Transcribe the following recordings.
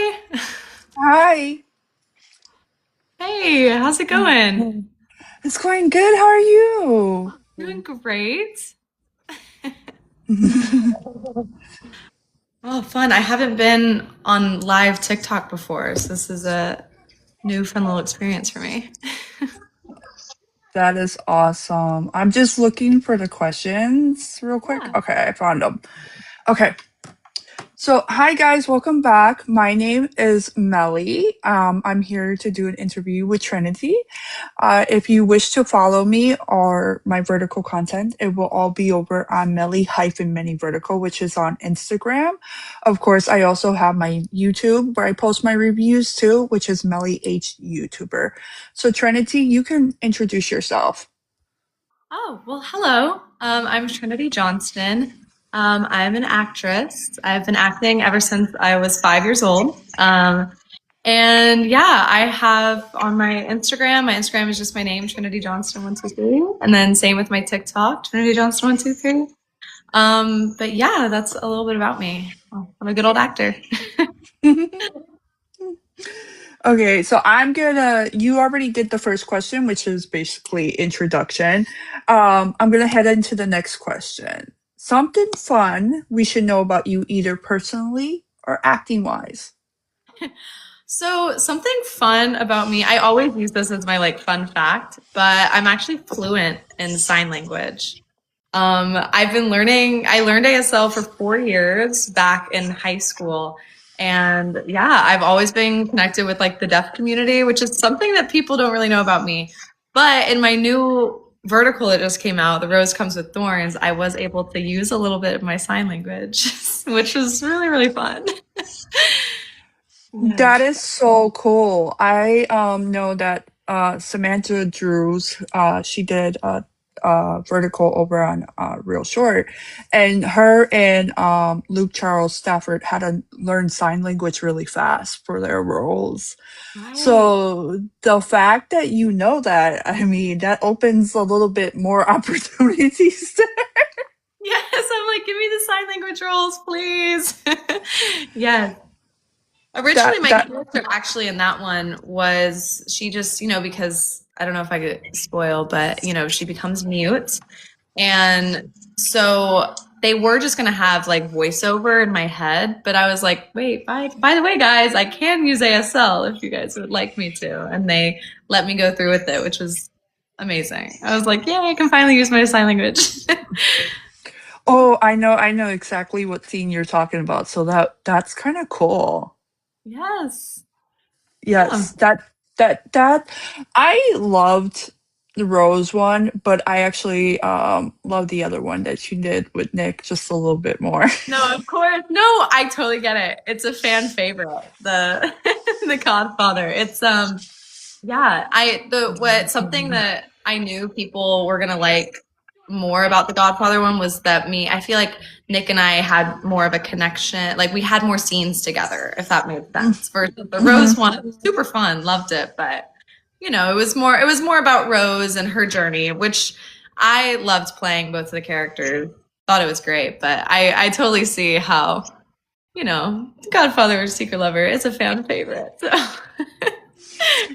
Hi. Hi. Hey, how's it going? It's going good. How are you? Doing great. Oh, fun. I haven't been on live TikTok before, so this is a new fun little experience for me. That is awesome. I'm just looking for the questions real quick. Yeah. Okay, I found them. Okay. So, hi guys, welcome back. My name is Melly. I'm here to do an interview with Trinity. If you wish to follow me or my vertical content, it will all be over on Melly-Mini Vertical, which is on Instagram. Of course, I also have my YouTube where I post my reviews too, which is Melly H YouTuber. So Trinity, you can introduce yourself. Oh, well, hello. I'm Trinity Johnston. I'm an actress. I've been acting ever since I was 5 years old. And yeah, I have on my Instagram is just my name, Trinity Johnston 123. And then same with my TikTok, Trinity Johnston 123. But yeah, that's a little bit about me. I'm a good old actor. Okay, so you already did the first question, which is basically introduction. I'm gonna head into the next question. Something fun we should know about you either personally or acting wise. So something fun about me, I always use this as my like fun fact, but I'm actually fluent in sign language. I learned ASL for 4 years back in high school. And yeah, I've always been connected with like the deaf community, which is something that people don't really know about me. But in my new vertical that just came out, The Rose Comes with Thorns, I was able to use a little bit of my sign language, which was really, really fun. Yeah. That is so cool. I know that Samantha Drews she did a vertical over on Real Short, and her and Luke Charles Stafford had to learn sign language really fast for their roles. Right. So the fact that you know that, I mean, that opens a little bit more opportunities. Yes, I'm like, give me the sign language roles, please. Yes. that Originally, my that character actually in that one was she just, because I don't know if I could spoil, but she becomes mute. And so they were just gonna have like voiceover in my head, but I was like, wait, by the way, guys, I can use ASL if you guys would like me to. And they let me go through with it, which was amazing. I was like, yeah, I can finally use my sign language. Oh, I know exactly what scene you're talking about. So that's kind of cool. Yes. Yeah. Yes, that I loved the Rose one, but I actually love the other one that you did with Nick just a little bit more. No, of course. No, I totally get it. It's a fan favorite. The The Godfather. It's yeah, I the what something that I knew people were gonna like more about the Godfather one was that I feel like Nick and I had more of a connection. Like we had more scenes together, if that made sense. Versus the Rose Mhm. one, it was super fun, loved it, but it was more about Rose and her journey, which I loved playing both of the characters. Thought it was great, but I totally see how, Godfather or Secret Lover is a fan favorite. So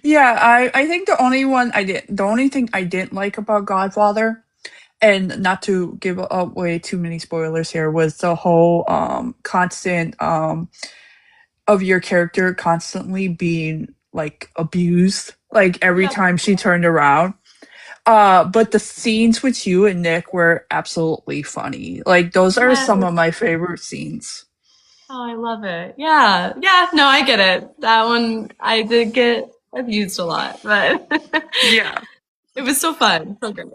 Yeah, I think the only thing I didn't like about Godfather, and not to give away too many spoilers here, was the whole constant of your character constantly being like abused like every yeah. time she turned around. But the scenes with you and Nick were absolutely funny. Like those are Yeah. some of my favorite scenes. Oh, I love it. Yeah. Yeah. No, I get it. That one I did get abused a lot, but Yeah. it was so fun. So great.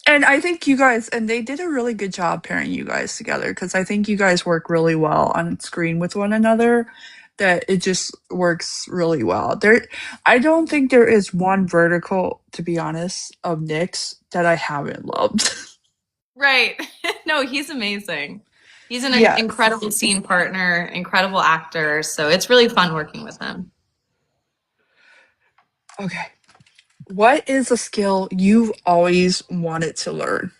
And I think you guys, and they did a really good job pairing you guys together because I think you guys work really well on screen with one another. That it just works really well. I don't think there is one vertical, to be honest, of Nick's that I haven't loved. Right. No, he's amazing. He's an Yes. incredible scene partner, incredible actor. So it's really fun working with him. Okay. What is a skill you've always wanted to learn?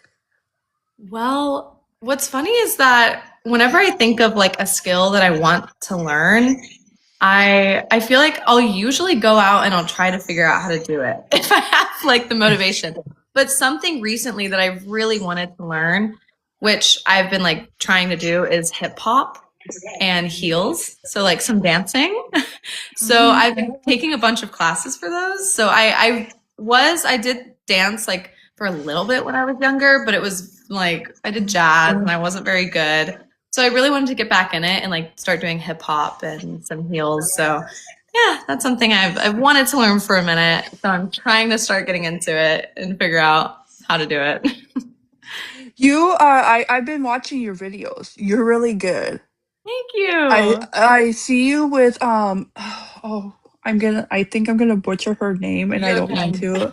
Well, what's funny is that whenever I think of like a skill that I want to learn, I feel like I'll usually go out and I'll try to figure out how to do it if I have like the motivation. But something recently that I really wanted to learn, which I've been like trying to do, is hip hop and heels. So like some dancing. So Mhm. I've been taking a bunch of classes for those. So I did dance like for a little bit when I was younger, but it was like I did jazz and I wasn't very good. So I really wanted to get back in it and like start doing hip hop and some heels. So yeah, that's something I've wanted to learn for a minute. So I'm trying to start getting into it and figure out how to do it. I've been watching your videos. You're really good. Thank I you. I see you with oh, I think I'm gonna butcher her name and I You're don't mean okay.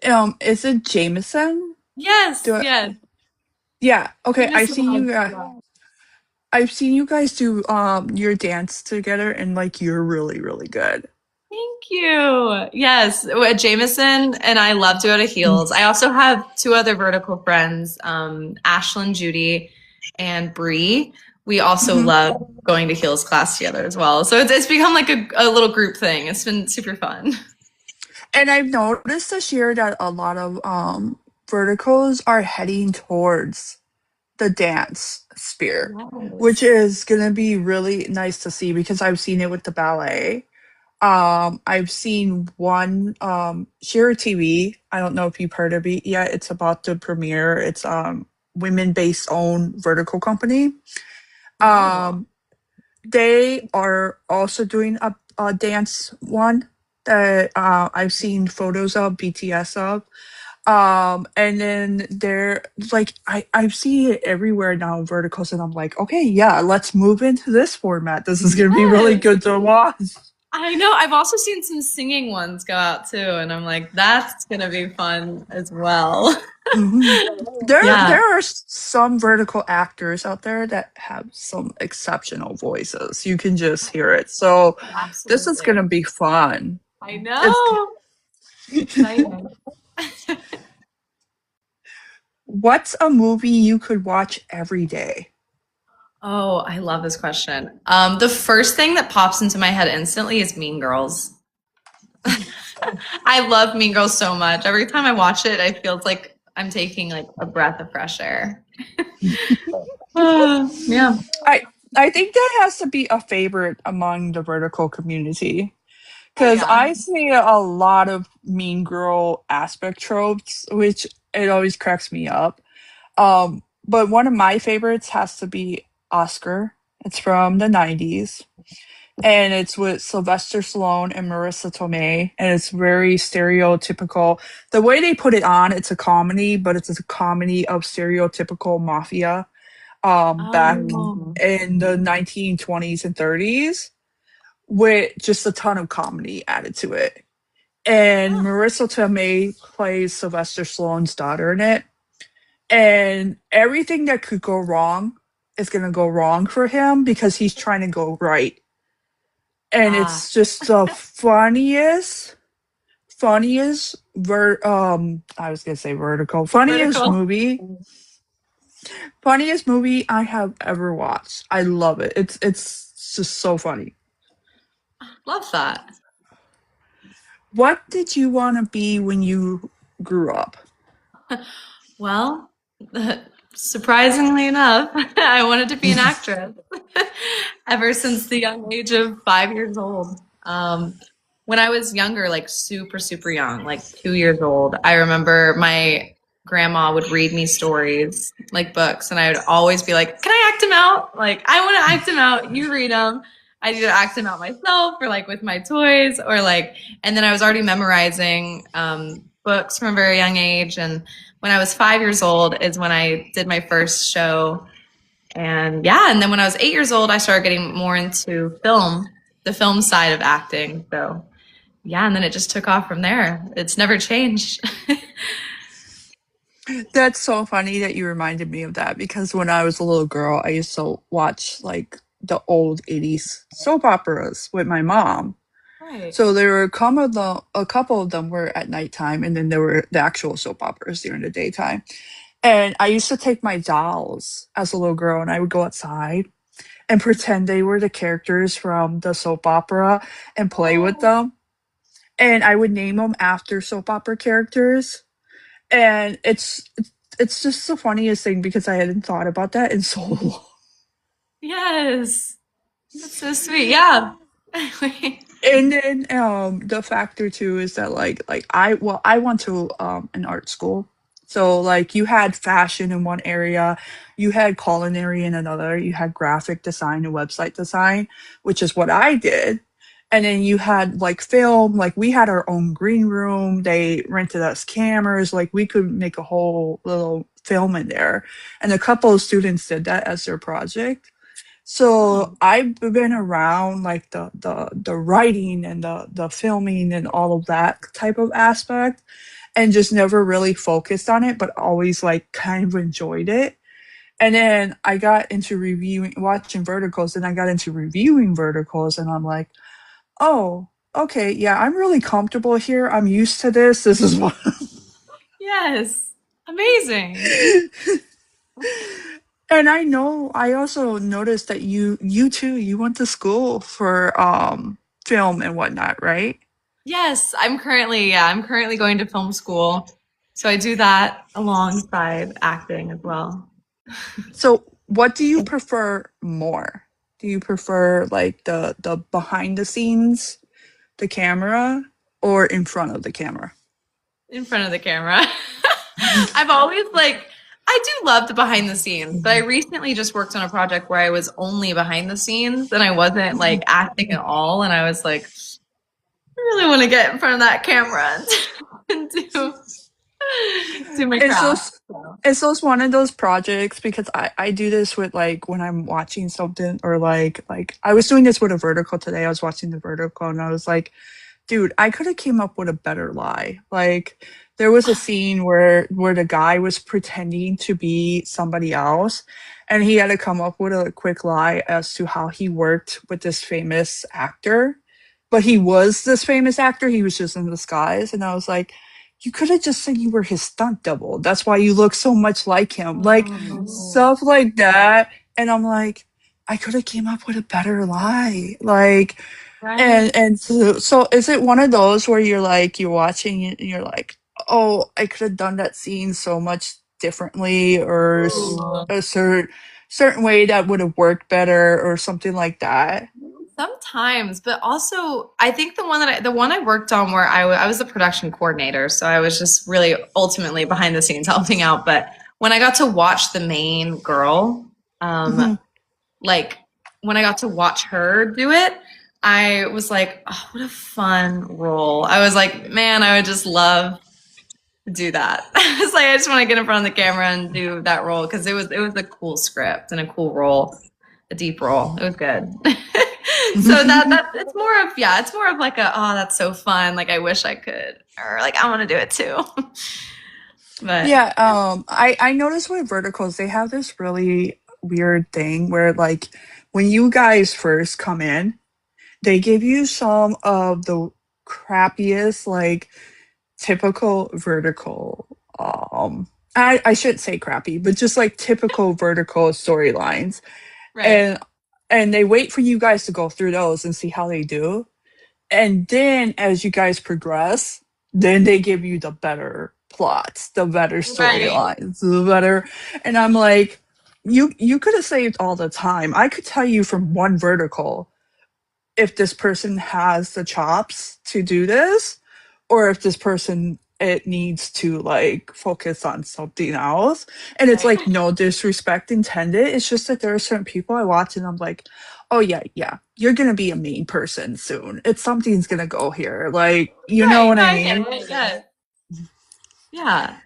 to. Is it Jameson? Yes, Do I, yes. yeah, okay, Just love. I've seen you guys do your dance together and like you're really, really good. Thank you. Yes, Jameson and I love to go to Heels. I also have two other vertical friends, Ashlyn, Judy, and Bree. We also Mhm. love going to Heels class together as well. So it's become like a little group thing. It's been super fun. And I've noticed this year that a lot of verticals are heading towards the dance sphere, which Yes. is gonna be really nice to see because I've seen it with the ballet. I've seen one Shira TV. I don't know if you've heard of it yet. It's about to premiere. It's women based owned vertical company. Oh. Um they are also doing a dance one that I've seen photos of BTS of. And then they're like I've seen it everywhere now in verticals and I'm like, okay, yeah, let's move into this format. This is gonna be really Yes. good to watch. I know. I've also seen some singing ones go out too, and I'm like, that's gonna be fun as well. Mhm. There Yeah, are some vertical actors out there that have some exceptional voices. You can just hear it. So this is absolutely. gonna be fun. I It's know. Exciting. what's a movie you could watch every day? Oh, I love this question. The first thing that pops into my head instantly is Mean Girls. I love Mean Girls so much. Every time I watch it, I feel like I'm taking like a breath of fresh air. Yeah. I I think that has to be a favorite among the vertical community Oh because yeah. I see a lot of mean girl aspect tropes, which it always cracks me up. But one of my favorites has to be Oscar. It's from the 90s and it's with Sylvester Stallone and Marissa Tomei and it's very stereotypical. The way they put it on, it's a comedy, but it's a comedy of stereotypical mafia back Oh. in the 1920s and 30s with just a ton of comedy added to it. And Oh. Marissa Tomei plays Sylvester Stallone's daughter in it and everything that could go wrong is going to go wrong for him because he's trying to go right. And Ah. it's just the I was going to say vertical Vertical. funniest movie I have ever watched. I love it. It's just so funny. Love that. What did you want to be when you grew up? Well, surprisingly enough, I wanted to be an actress ever since the young age of 5 years old. When I was younger, like super, super young, like 2 years old, I remember my grandma would read me stories, like books, and I would always be like, "Can I act them out? Like, I want to act them out. You read them." I'd either act them out myself or like with my toys or like, and then I was already memorizing books from a very young age. And when I was 5 years old is when I did my first show. And yeah, and then when I was 8 years old, I started getting more into film, the film side of acting. So yeah, and then it just took off from there. It's never changed. That's so funny that you reminded me of that because when I was a little girl, I used to watch like the old 80s soap operas with my mom. Right. So there were a couple of them were at nighttime and then there were the actual soap operas during the daytime. And I used to take my dolls as a little girl and I would go outside and pretend they were the characters from the soap opera and play with Oh, them. And I would name them after soap opera characters. And it's just the funniest thing because I hadn't thought about that in so long. yes. That's so sweet. Yeah. And then the factor too is that like I went to an art school. So like you had fashion in one area, you had culinary in another, you had graphic design and website design, which is what I did. And then you had like film, like we had our own green room, they rented us cameras, like we could make a whole little film in there. And a couple of students did that as their project. So Oh, I've been around like the writing and the filming and all of that type of aspect and just never really focused on it, but always like kind of enjoyed it. And then I got into reviewing watching verticals and I got into reviewing verticals and I'm like, oh, okay, yeah, I'm really comfortable here. I'm used to this. This is what yes. Amazing. And I know I also noticed that you too, you went to school for film and whatnot, right? Yes, I'm currently going to film school. So I do that alongside acting as well. So what do you prefer more? Do you prefer like the behind the scenes, the camera, or in front of the camera? In front of the camera. I've always like I do love the behind the scenes, but I recently just worked on a project where I was only behind the scenes and I wasn't like acting at all. And I was like, I really want to get in front of that camera and do my It's craft. just So. it's just one of those projects because I do this with like when I'm watching something or like I was doing this with a vertical today. I was watching the vertical and I was like, dude, I could have came up with a better lie. Like there was a scene where the guy was pretending to be somebody else and he had to come up with a quick lie as to how he worked with this famous actor. But he was this famous actor, he was just in disguise and I was like, you could have just said you were his stunt double. That's why you look so much like him. Like Oh, stuff like that. And I'm like, I could have came up with a better lie. Like right. and so is it one of those where you're like you're watching it and you're like, "Oh, I could have done that scene so much differently or Ooh. a certain way that would have worked better or something like that." Sometimes, but also I think the one I worked on where I was the production coordinator, so I was just really ultimately behind the scenes helping out. But when I got to watch the main girl, um, Mhm. like when I got to watch her do it, I was like, oh, what a fun role. I was like, man, I would just love to do that. It's like I just want to get in front of the camera and do that role because it was a cool script and a cool role, a deep role. It was good. So that it's more of it's more of like a oh that's so fun. Like I wish I could or like I want to do it too. But Yeah, I noticed with verticals they have this really weird thing where like when you guys first come in, they give you some of the crappiest like typical vertical I shouldn't say crappy, but just like typical vertical storylines. right, And they wait for you guys to go through those and see how they do. And then as you guys progress, then they give you the better plots, the better right, storylines, the better and I'm like, you could have saved all the time. I could tell you from one vertical if this person has the chops to do this or if this person it needs to like focus on something else and it's right. like no disrespect intended, it's just that there are certain people I watch and I'm like, oh yeah, you're gonna be a main person soon, it's something's gonna go here, like you know Right. what No, I I get mean. it. Yeah. Yeah.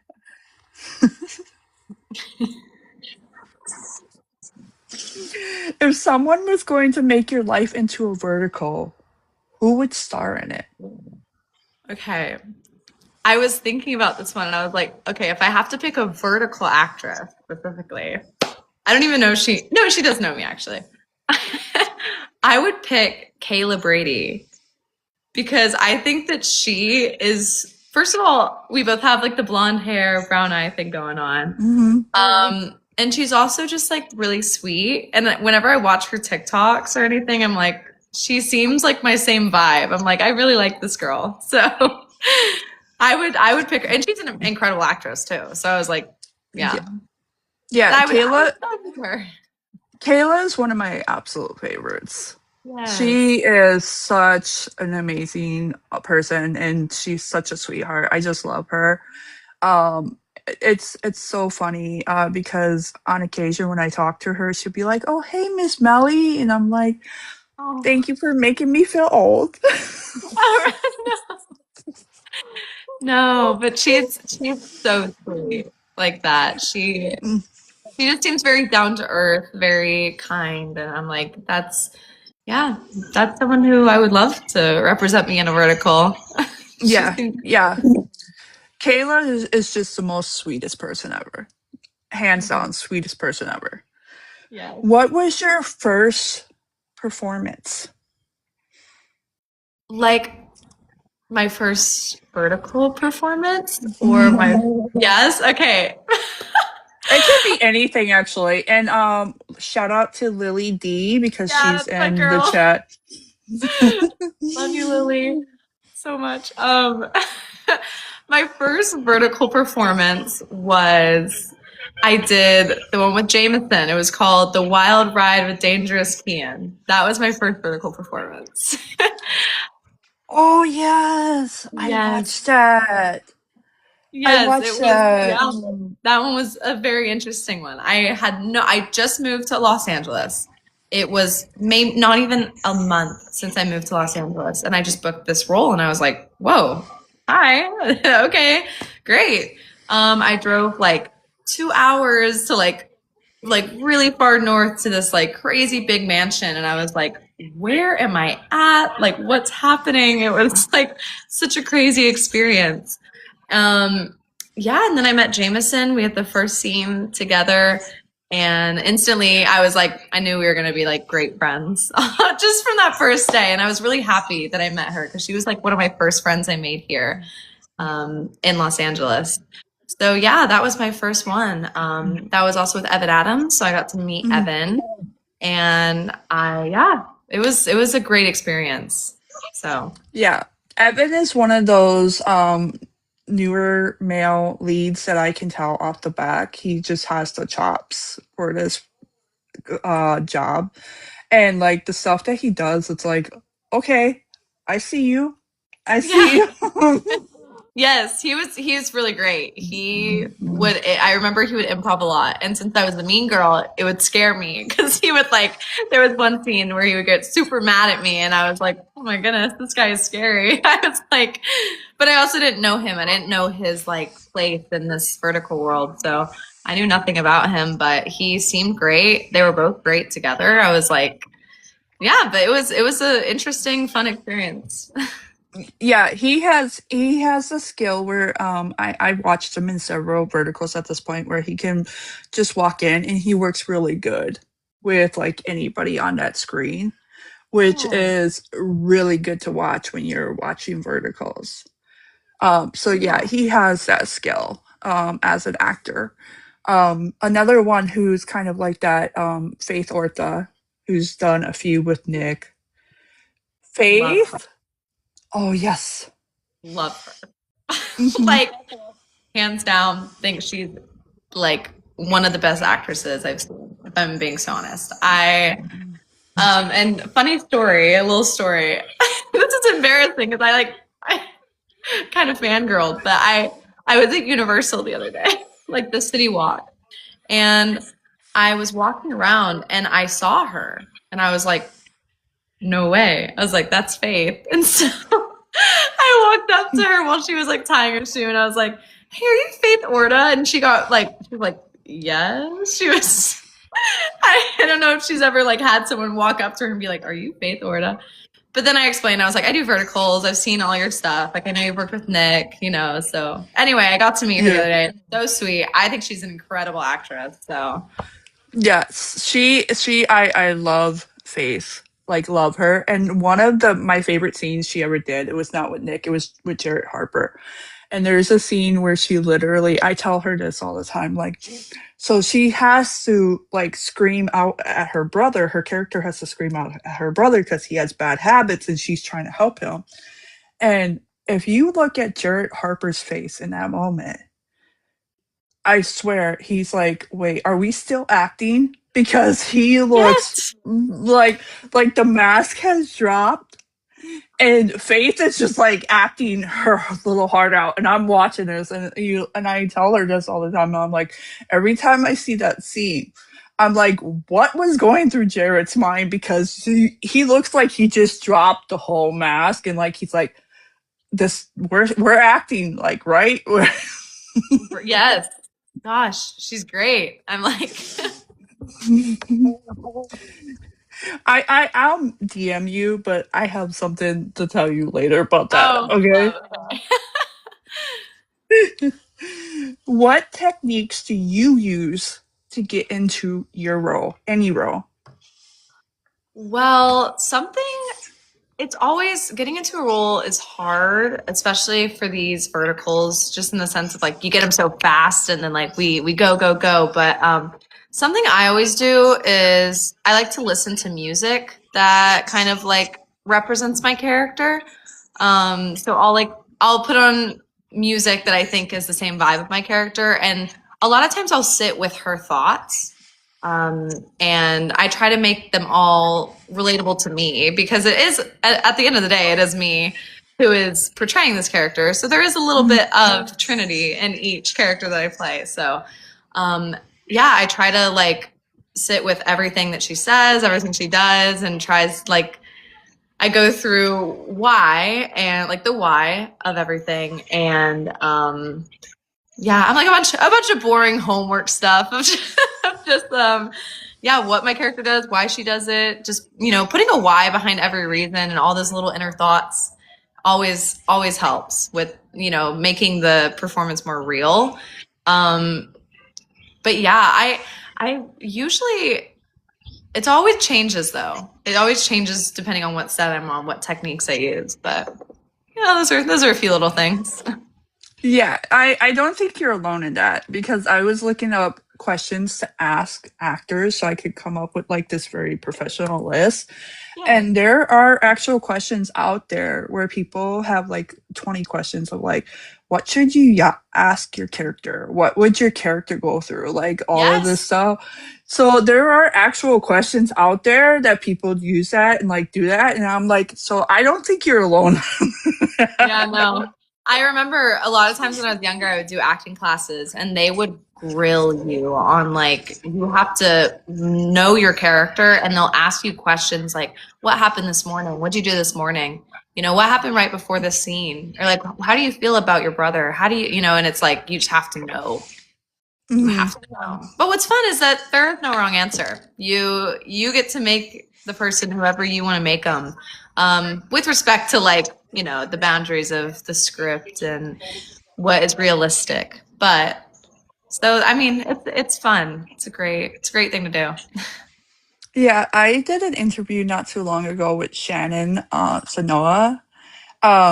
If someone was going to make your life into a vertical, who would star in it? Okay. I was thinking about this one and I was like, okay, if I have to pick a vertical actress specifically, I don't even know if she no, she does know me actually. I would pick Kayla Brady because I think that she is first of all, we both have like the blonde hair, brown eye thing going on. Hmm. And she's also just like really sweet. And whenever I watch her TikToks or anything, I'm like, she seems like my same vibe. I'm like, I really like this girl. So I would pick her. And she's an incredible actress too. So I was like, Yeah, yeah. yeah. I would pick her. Kayla is one of my absolute favorites. Yes. She is such an amazing person, and she's such a sweetheart. I just love her. Um, it's so funny because on occasion when I talk to her, she'll be like, "Oh, hey, Miss Melly," and I'm like, Oh. "Thank you for making me feel old." No, but she's so sweet like that. She just seems very down to earth, very kind, and I'm like, yeah, that's someone who I would love to represent me in a vertical. She Yeah, seems yeah. Kayla is just the most sweetest person ever. Hands down, sweetest person ever. yeah. What was your first performance? Like my first vertical performance or Mhm. my yes, okay. It could be anything actually. And shout out to Lily D because Yeah, she's that's my in the girl. chat. Love you, Lily, so much. My first vertical performance was I did the one with Jameson. It was called The Wild Ride with Dangerous Kian. That was my first vertical performance. Oh yes, I Yes. watched that. I Yes, it watched was. that. Yeah, that one was a very interesting one. I just moved to Los Angeles. It was not even a month since I moved to Los Angeles, and I just booked this role, and I was like, "Whoa, hi, okay, great." I drove like 2 hours to like really far north to this like crazy big mansion, and I was like, "Where am I at? Like, what's happening?" It was like such a crazy experience. Um, yeah, and then I met Jameson. We had the first scene together, and instantly I was like, I knew we were gonna be like great friends just from that first day. And I was really happy that I met her because she was like one of my first friends I made here in Los Angeles. So yeah, that was my first one. That was also with Evan Adams, so I got to meet Mhm. Evan, and yeah, it was a great experience. So Yeah. Evan is one of those newer male leads that I can tell off the back. He just has the chops for this job. And like the stuff that he does, it's like, okay, I see you. I see yeah. you. Yes, he was really great. I remember he would improv a lot. And since I was the mean girl, it would scare me because he would like there was one scene where he would get super mad at me and I was like, "Oh my goodness, this guy is scary." I was like, but I also didn't know him. I didn't know his like place in this vertical world. So I knew nothing about him, but he seemed great. They were both great together. I was like, yeah, but it was an interesting, fun experience. Yeah, he has a skill where I watched him in several verticals at this point where he can just walk in and he works really good with like anybody on that screen, which Oh, is really good to watch when you're watching verticals. So yeah, yeah. he has that skill as an actor. Another one who's kind of like that, Faith Ortha, who's done a few with Nick. Love her. Faith? Oh yes. Love her. Hmm. Like hands down, think she's like one of the best actresses I've seen, if I'm being so honest. And funny story, a little story. This is embarrassing because I kind of fangirled, but I was at Universal the other day, like the city walk, and I was walking around and I saw her and I was like, no way. I was like, that's Faith. And so I walked up to her while she was like tying her shoe and I was like, hey, are you Faith Orta? And she was like, yes. She was, I don't know if she's ever like had someone walk up to her and be like, are you Faith Orta? But then I explained, I was like, I do verticals. I've seen all your stuff. Like, I know you've worked with Nick, you know. So, anyway, I got to meet her the Yeah. other day. So sweet. I think she's an incredible actress. So, Yes, I love Faith. Like love her. And one of the my favorite scenes she ever did, it was not with Nick, it was with Jarrett Harper. And there's a scene where she literally, I tell her this all the time, like, so she has to like scream out at her brother. Her character has to scream out at her brother because he has bad habits and she's trying to help him. And if you look at Jared Harper's face in that moment, I swear he's like, wait, are we still acting? Because he looks Yes. like the mask has dropped and Faith is just like acting her little heart out. And I'm watching this and I tell her this all the time. And I'm like, every time I see that scene, I'm like, what was going through Jared's mind? Because he looks like he just dropped the whole mask and like he's like, this we're acting like, right? Yes. Gosh, she's great. I'm like, I'll DM you, but I have something to tell you later about that. oh, Okay. love. Okay. What techniques do you use to get into your role, any role? Well, something it's always getting into a role is hard, especially for these verticals, just in the sense of like you get them so fast and then like we go. But something I always do is I like to listen to music that kind of like represents my character. So I'll put on music that I think is the same vibe of my character, and a lot of times I'll sit with her thoughts. And I try to make them all relatable to me because it is, at the end of the day, it is me who is portraying this character. So there is a little bit of Trinity in each character that I play. So, yeah, I try to like sit with everything that she says, everything she does, and tries like I go through why and like the why of everything. And yeah, I'm like a bunch of boring homework stuff of just yeah, what my character does, why she does it, just putting a why behind every reason and all those little inner thoughts always helps with making the performance more real. Um, but yeah, I usually it always changes though. It always changes depending on what set I'm on, what techniques I use. But yeah, those are a few little things. Yeah, I don't think you're alone in that because I was looking up questions to ask actors so I could come up with like this very professional list. Yeah. And there are actual questions out there where people have like 20 questions of like, what should you ask your character? What would your character go through? Like all of this Yes. stuff. So there are actual questions out there that people use that and like do that. And I'm like, so I don't think you're alone. Yeah, no. I remember a lot of times when I was younger, I would do acting classes and they would grill you on like, you have to know your character and they'll ask you questions like, what happened this morning? What'd you do this morning? What happened right before this scene? Or like, how do you feel about your brother? How do and it's like, you just have to know. You Mhm. have to know. But what's fun is that there is no wrong answer. You get to make the person whoever you want to make them, with respect to like the boundaries of the script and what is realistic. But so I mean, it's fun. It's a great thing to do. Yeah, I did an interview not too long ago with Shannon Sanoa,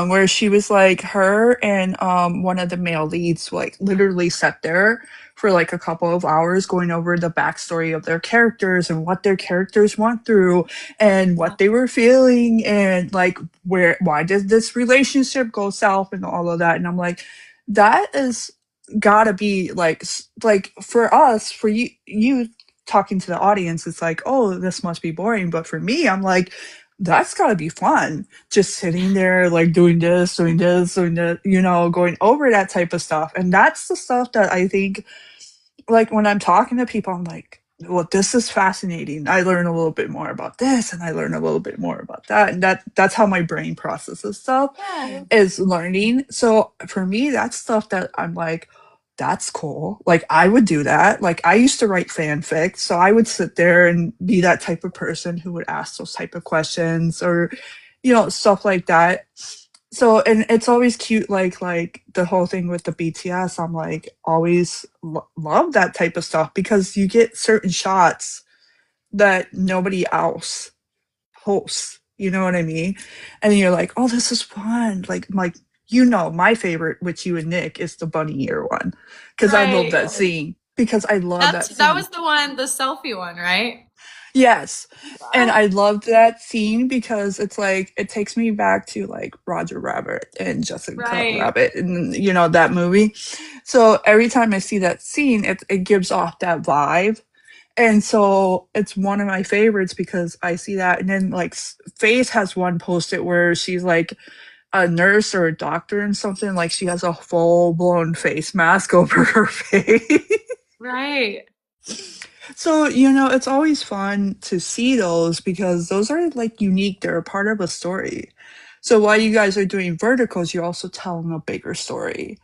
where she was like her and one of the male leads like literally sat there for like a couple of hours going over the backstory of their characters and what their characters went through and what they were feeling and like why did this relationship go south and all of that. And I'm like, that is gotta be like like for us, for you talking to the audience, it's like, oh, this must be boring. But for me, I'm like, that's gotta be fun. Just sitting there, like doing this, doing this, doing that, going over that type of stuff. And that's the stuff that I think, like, when I'm talking to people, I'm like, well, this is fascinating. I learn a little bit more about this and I learn a little bit more about that. And that's how my brain processes stuff Yeah. is learning. So for me, that's stuff that I'm like, that's cool. Like I would do that. Like I used to write fanfic, so I would sit there and be that type of person who would ask those type of questions or, stuff like that. So and it's always cute, like the whole thing with the BTS. I'm like always love that type of stuff because you get certain shots that nobody else posts. You know what I mean? And you're like, oh, this is fun. Like my favorite with you and Nick is the bunny ear one because I love Right. that scene. Because I love that That scene. was the one, the selfie one, right? Yes. And Yeah. I loved that scene because it's like it takes me back to like Roger Rabbit and Jessica Right. Rabbit and that movie. So every time I see that scene, it gives off that vibe. And so it's one of my favorites because I see that. And then like Faith has one posted where she's like a nurse or a doctor and something, like she has a full blown face mask over her face. Right. So, it's always fun to see those because those are like unique. They're a part of a story. So while you guys are doing verticals, you're also telling a bigger story.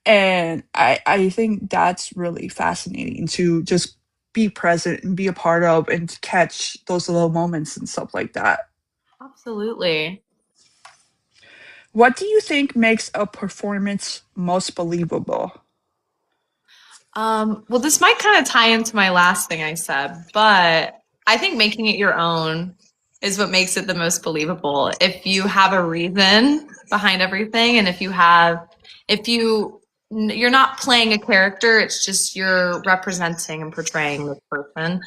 And I think that's really fascinating to just be present and be a part of and to catch those little moments and stuff like that. Absolutely. What do you think makes a performance most believable? Well, this might kind of tie into my last thing I said, but I think making it your own is what makes it the most believable. If you have a reason behind everything, and if you're not playing a character, it's just you're representing and portraying this person.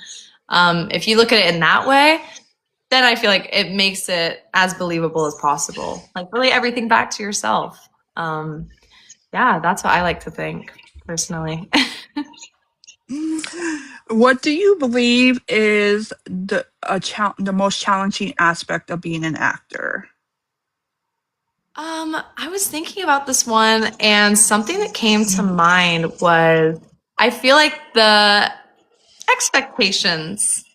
If you look at it in that way, then I feel like it makes it as believable as possible. Like really everything back to yourself. Um, yeah, that's what I like to think personally. What do you believe is the most challenging aspect of being an actor? I was thinking about this one, and something that came to mind was I feel like the expectations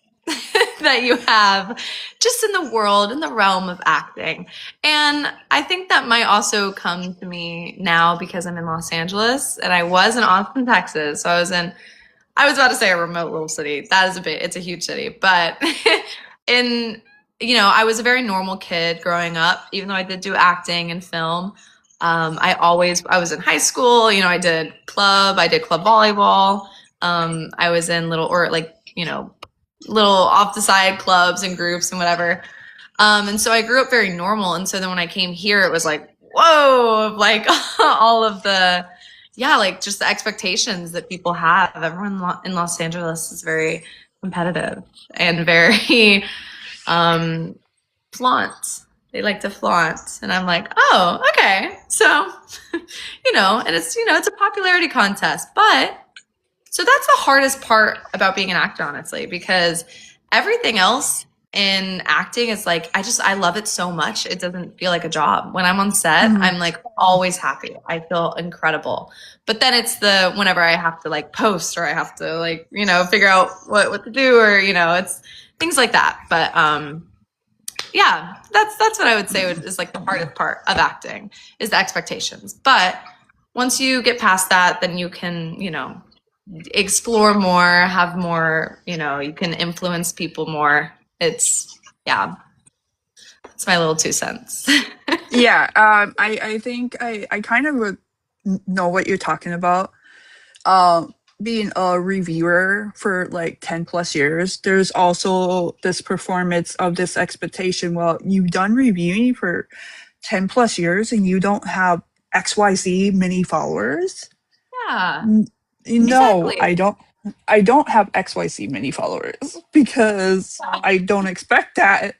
that you have just in the world, in the realm of acting. And I think that might also come to me now because I'm in Los Angeles and I was in Austin, Texas. So I was about to say a remote little city. That is it's a huge city. But in, I was a very normal kid growing up, even though I did do acting and film. I was in high school, I did club volleyball. I was in little off the side clubs and groups and whatever. And so I grew up very normal. And so then when I came here, it was like, whoa, like all of yeah, like just the expectations that people have. Everyone in Los Angeles is very competitive and very um, flaunt. They like to flaunt. And I'm like, oh, okay. So, and it's a popularity contest. But so that's the hardest part about being an actor, honestly, because everything else in acting is like, I love it so much. It doesn't feel like a job. When I'm on set, Mhm. I'm like always happy. I feel incredible. But then it's whenever I have to like post or I have to like, figure out what to do or, it's things like that. But, yeah, that's what I would say is like the hardest part of acting is the expectations. But once you get past that, then you can, explore more, have more, you can influence people more. Yeah, it's my little 2 cents. Yeah, I think I kind of know what you're talking about. Being a reviewer for like 10 plus years, there's also this performance of this expectation. Well, you've done reviewing for 10 plus years and you don't have XYZ many followers. Yeah, N- No, exactly. I don't have XYZ many followers because I don't expect that.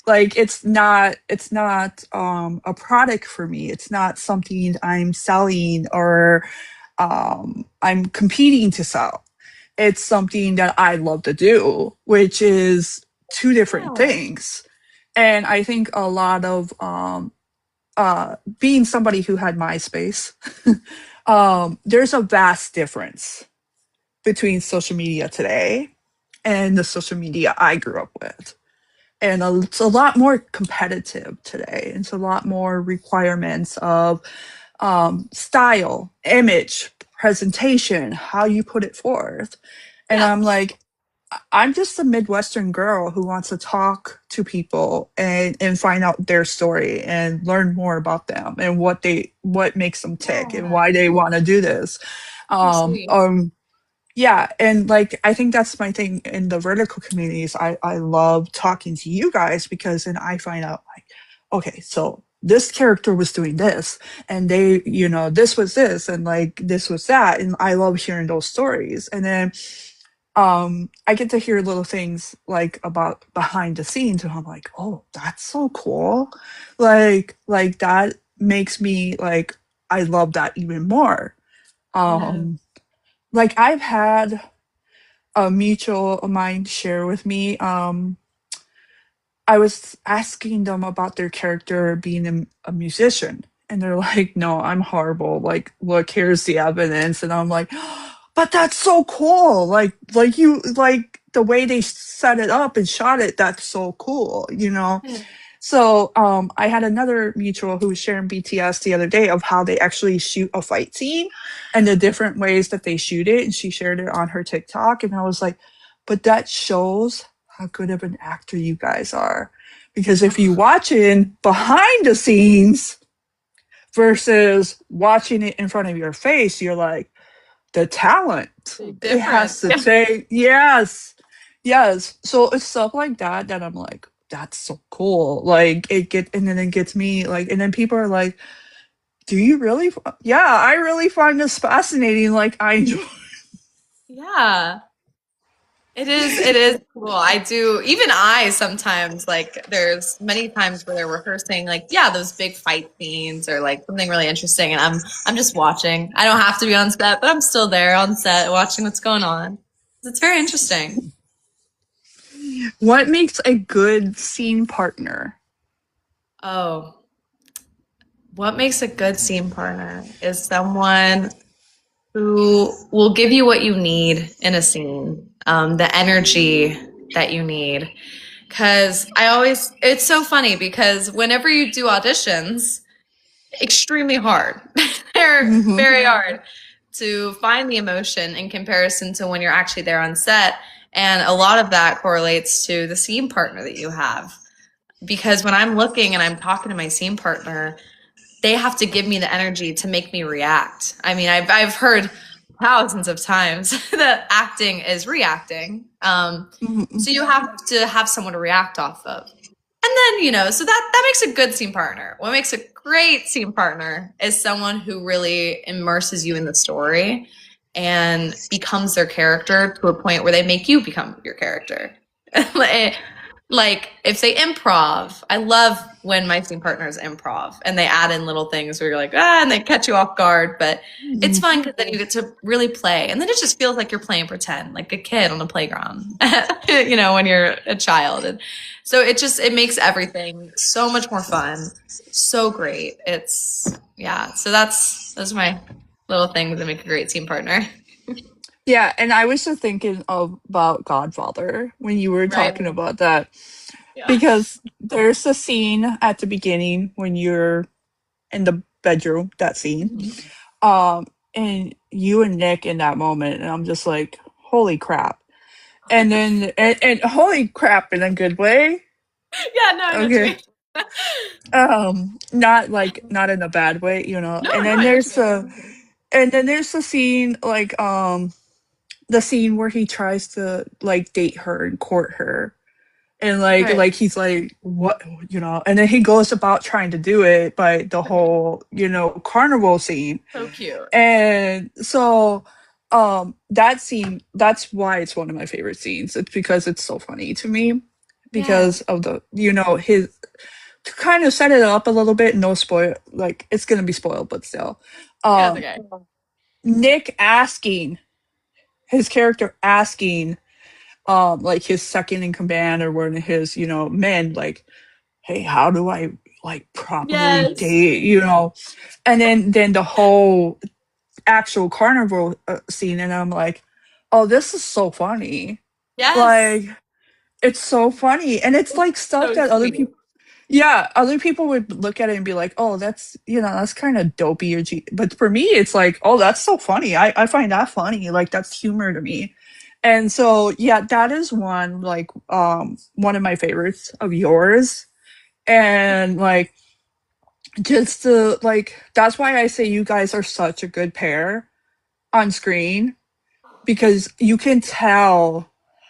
Like it's not a product for me. It's not something I'm selling or I'm competing to sell. It's something that I love to do, which is two different Yeah. things. And I think a lot of being somebody who had MySpace, there's a vast difference between social media today and the social media I grew up with. And it's a lot more competitive today. It's a lot more requirements of style, image, presentation, how you put it forth. And Yep. I'm like, I'm just a Midwestern girl who wants to talk to people and find out their story and learn more about them and what makes them tick and Yeah. why they want to do this. So Um, sweet. um, yeah, and like I think that's my thing in the vertical communities. I love talking to you guys because then I find out like, okay, so this character was doing this, and they, this was this, and like this was that, and I love hearing those stories. And then I get to hear little things like about behind the scenes, and I'm like, oh, that's so cool. Like that makes me like, I love that even more. Yeah. um like I've had a mutual of mine share with me. I was asking them about their character being a musician, and they're like, "No, I'm horrible. Like, look, here's the evidence." And I'm like, "But that's so cool! Like you like the way they set it up and shot it. That's so cool, you know." Yeah. So, I had another mutual who was sharing BTS the other day of how they actually shoot a fight scene and the different ways that they shoot it, and she shared it on her TikTok, and I was like, "But that shows how good of an actor you guys are." Because if you watch it behind the scenes versus watching it in front of your face, you're like, the talent. Big It has difference. to Yeah. take, yes, yes. So it's stuff like that that I'm like, that's so cool. Like and then it gets me like, and then people are like, do you really? Yeah, I really find this fascinating. Like I enjoy. Yeah. It is cool. I do, even I sometimes like there's many times where they're rehearsing like, yeah, those big fight scenes or like something really interesting and I'm just watching. I don't have to be on set, but I'm still there on set watching what's going on. It's very interesting. What makes a good scene partner? Oh, what makes a good scene partner is someone who will give you what you need in a scene, the energy that you need. Because it's so funny because whenever you do auditions, extremely hard. They're Hmm. very hard to find the emotion in comparison to when you're actually there on set. And a lot of that correlates to the scene partner that you have. Because when I'm looking and I'm talking to my scene partner, they have to give me the energy to make me react. I mean, I've heard thousands of times that acting is reacting. Hmm. So you have to have someone to react off of. And then, so that makes a good scene partner. What makes a great scene partner is someone who really immerses you in the story and becomes their character to a point where they make you become your character. Like if they improv, I love when my scene partners improv and they add in little things where you're like, and they catch you off guard, but it's fun because then you get to really play. And then it just feels like you're playing pretend, like a kid on a playground, when you're a child. And so it makes everything so much more fun, so great. Yeah. So those are my little things that make a great team partner. Yeah, and I was just thinking about Godfather when you were Right. talking about that, Yeah. because there's a scene at the beginning when you're in the bedroom, that scene, Mhm. and you and Nick in that moment, and I'm just like, holy crap. And then, and holy crap in a good way. Yeah, no, I know what you Okay. mean. Not like, not in a bad way, you know. No, no, I know what you mean. And then there's the scene like, the scene where he tries to like date her and court her, and Right. like he's like, what, and then he goes about trying to do it by the whole, carnival scene. So cute. And so, that scene, that's why it's one of my favorite scenes. It's because it's so funny to me, Yeah. because of the, his, to kind of set it up a little bit, no spoil, like it's gonna be spoiled, but still, Yeah, it's um okay. Nick asking, his character asking, like his second in command or one of his, men, like, hey, how do I like properly Yes. date, and then the whole actual carnival scene, and I'm like, oh, this is so funny. Yes. Like, it's so funny, and it's like stuff So that other sweet. people, yeah, other people would look at it and be like, oh, that's, that's kind of dopey or but for me it's like, oh, that's so funny. I find that funny, like that's humor to me. And so yeah, that is one, like, one of my favorites of yours. And like, just to like, that's why I say you guys are such a good pair on screen, because you can tell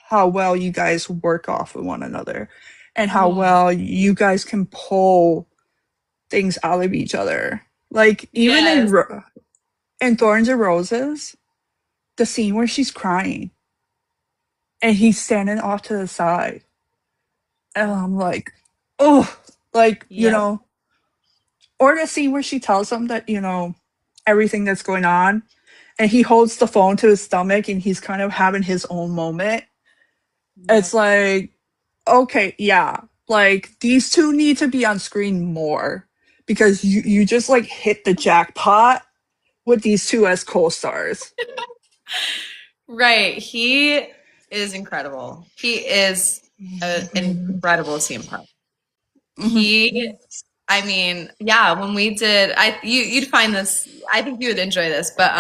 how well you guys work off of one another, and how Mhm. well you guys can pull things out of each other. Like even Yes. in Thorns and Roses, the scene where she's crying and he's standing off to the side, and I'm like, oh, like Yep. or the scene where she tells him that everything that's going on, and he holds the phone to his stomach and he's kind of having his own moment. It's Yep. like, okay, yeah, like these two need to be on screen more because you just like hit the jackpot with these two as co-stars. Right. He is incredible. He is an incredible CM Punk. Hmm. He, I mean, yeah, when we did, you'd find this, I think you would enjoy this, but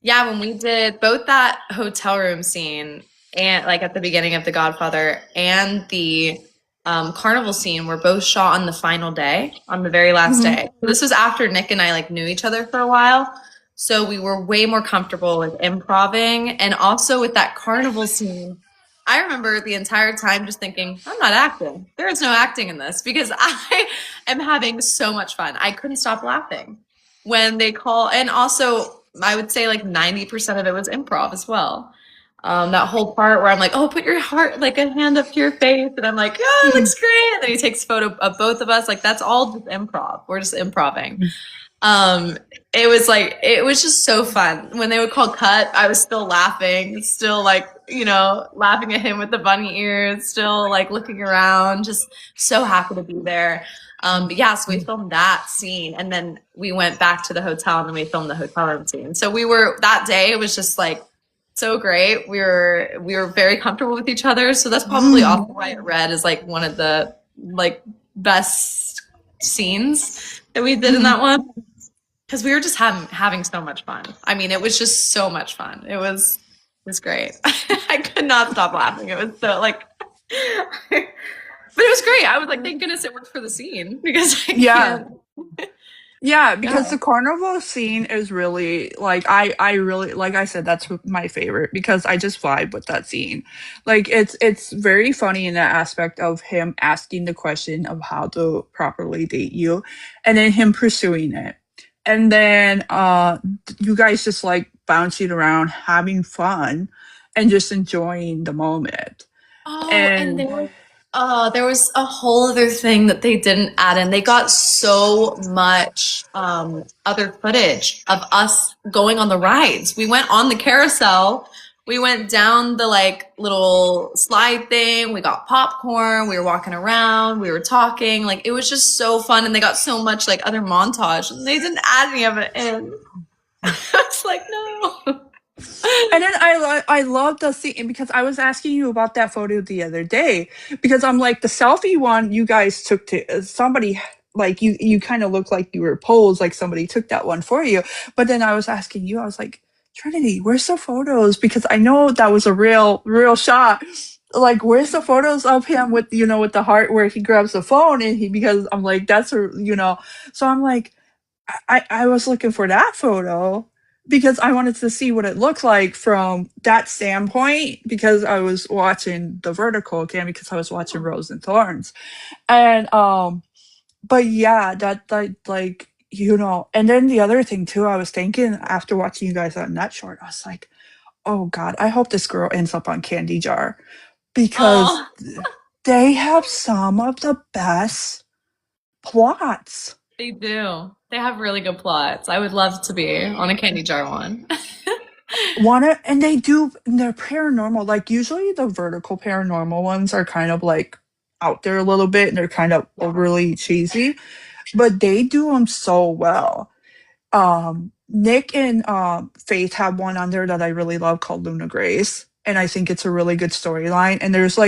yeah, when we did both that hotel room scene and like at the beginning of The Godfather and the carnival scene were both shot on the final day, on the very last Hmm. day. This was after Nick and I like knew each other for a while. So we were way more comfortable with improving and also with that carnival scene. I remember the entire time just thinking, I'm not acting. There is no acting in this because I am having so much fun. I couldn't stop laughing when they call, and also I would say like 90% of it was improv as well. That whole part where I'm like, oh, put your heart, like a hand up to your face. And I'm like, oh, it looks great. And then he takes a photo of both of us. Like, that's all just improv. We're just improving. Um, it was just so fun. When they would call cut, I was still laughing, still like, laughing at him with the bunny ears, still like looking around, just so happy to be there. But yeah, so we filmed that scene and then we went back to the hotel and then we filmed the hotel room scene. So that day, it was just like so great. We were very comfortable with each other. So that's probably also why it read as like one of the like best scenes that we did in that one because we were just having so much fun. I mean, it was just so much fun. It was great. I could not stop laughing. It was so like, but it was great. I was like, thank goodness it worked for the scene because I Yeah. can't. Yeah, because Yeah. the carnival scene is really like I really like I said that's my favorite because I just vibe with that scene. Like it's very funny in that aspect of him asking the question of how to properly date you and then him pursuing it. And then you guys just like bouncing around having fun and just enjoying the moment. Oh, and And there was a whole other thing that they didn't add in. They got so much other footage of us going on the rides. We went on the carousel. We went down the like little slide thing. We got popcorn. We were walking around. We were talking. Like it was just so fun. And they got so much like other montage, and they didn't add any of it in. I was like, no. And then I love the scene because I was asking you about that photo the other day because I'm like the selfie one you guys took to somebody like you kind of look like you were posed like somebody took that one for you. But then I was asking you, I was like, Trinity, where's the photos? Because I know that was a real shot. Like, where's the photos of him with with the heart where he grabs the phone and he because I'm like that's a. So I'm like I was looking for that photo because I wanted to see what it looked like from that standpoint because I was watching the vertical again because I was watching Rose and Thorns. And but yeah, that like and then the other thing too, I was thinking after watching you guys on that short, I was like, oh God, I hope this girl ends up on Candy Jar because Oh, they have some of the best plots. they do. They have really good plots. I would love to be on a candy jar one. Wanna and they do and they're paranormal. Like usually the vertical paranormal ones are kind of like out there a little bit and they're kind of Yeah. overly cheesy, but they do them so well. Nick and Faith have one on there that I really love called Luna Grace. And I think it's a really good storyline. And there's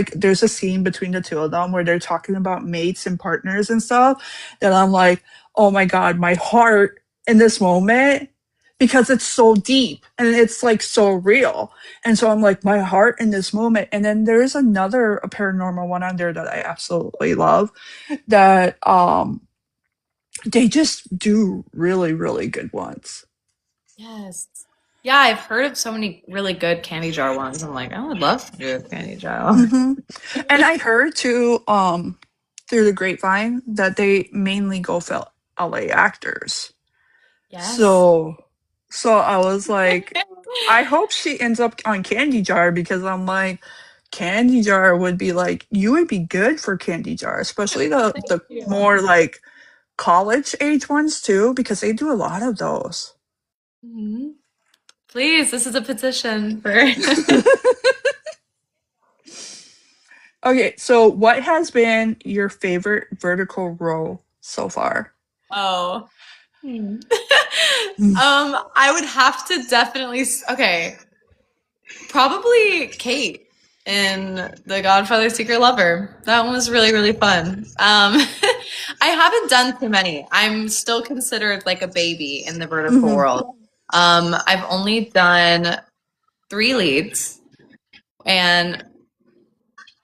a scene between the two of them where they're talking about mates and partners and stuff that I'm like, oh my God, my heart in this moment because it's so deep and it's like so real. And so I'm like, my heart in this moment. And then there's another a paranormal one on there that I absolutely love that they just do really, really good ones. Yes. Yeah, I've heard of so many really good candy jar ones. I'm like, I would love to do a candy jar one. Hmm. And I heard too, through the grapevine that they mainly go for LA actors. Yes. So, so I was like, I hope she ends up on Candy Jar because I'm like, Candy Jar would be like, you would be good for Candy Jar, especially the Yeah. more like college age ones too, because they do a lot of those. Mhm. Please, this is a petition for. Okay, so what has been your favorite vertical role so far? Oh. Hmm. I would have to definitely. Okay, probably Kate in The Godfather Secret Lover. That one was really, really fun. I haven't done too many. I'm still considered like a baby in the vertical Mhm. world. I've only done 3 leads and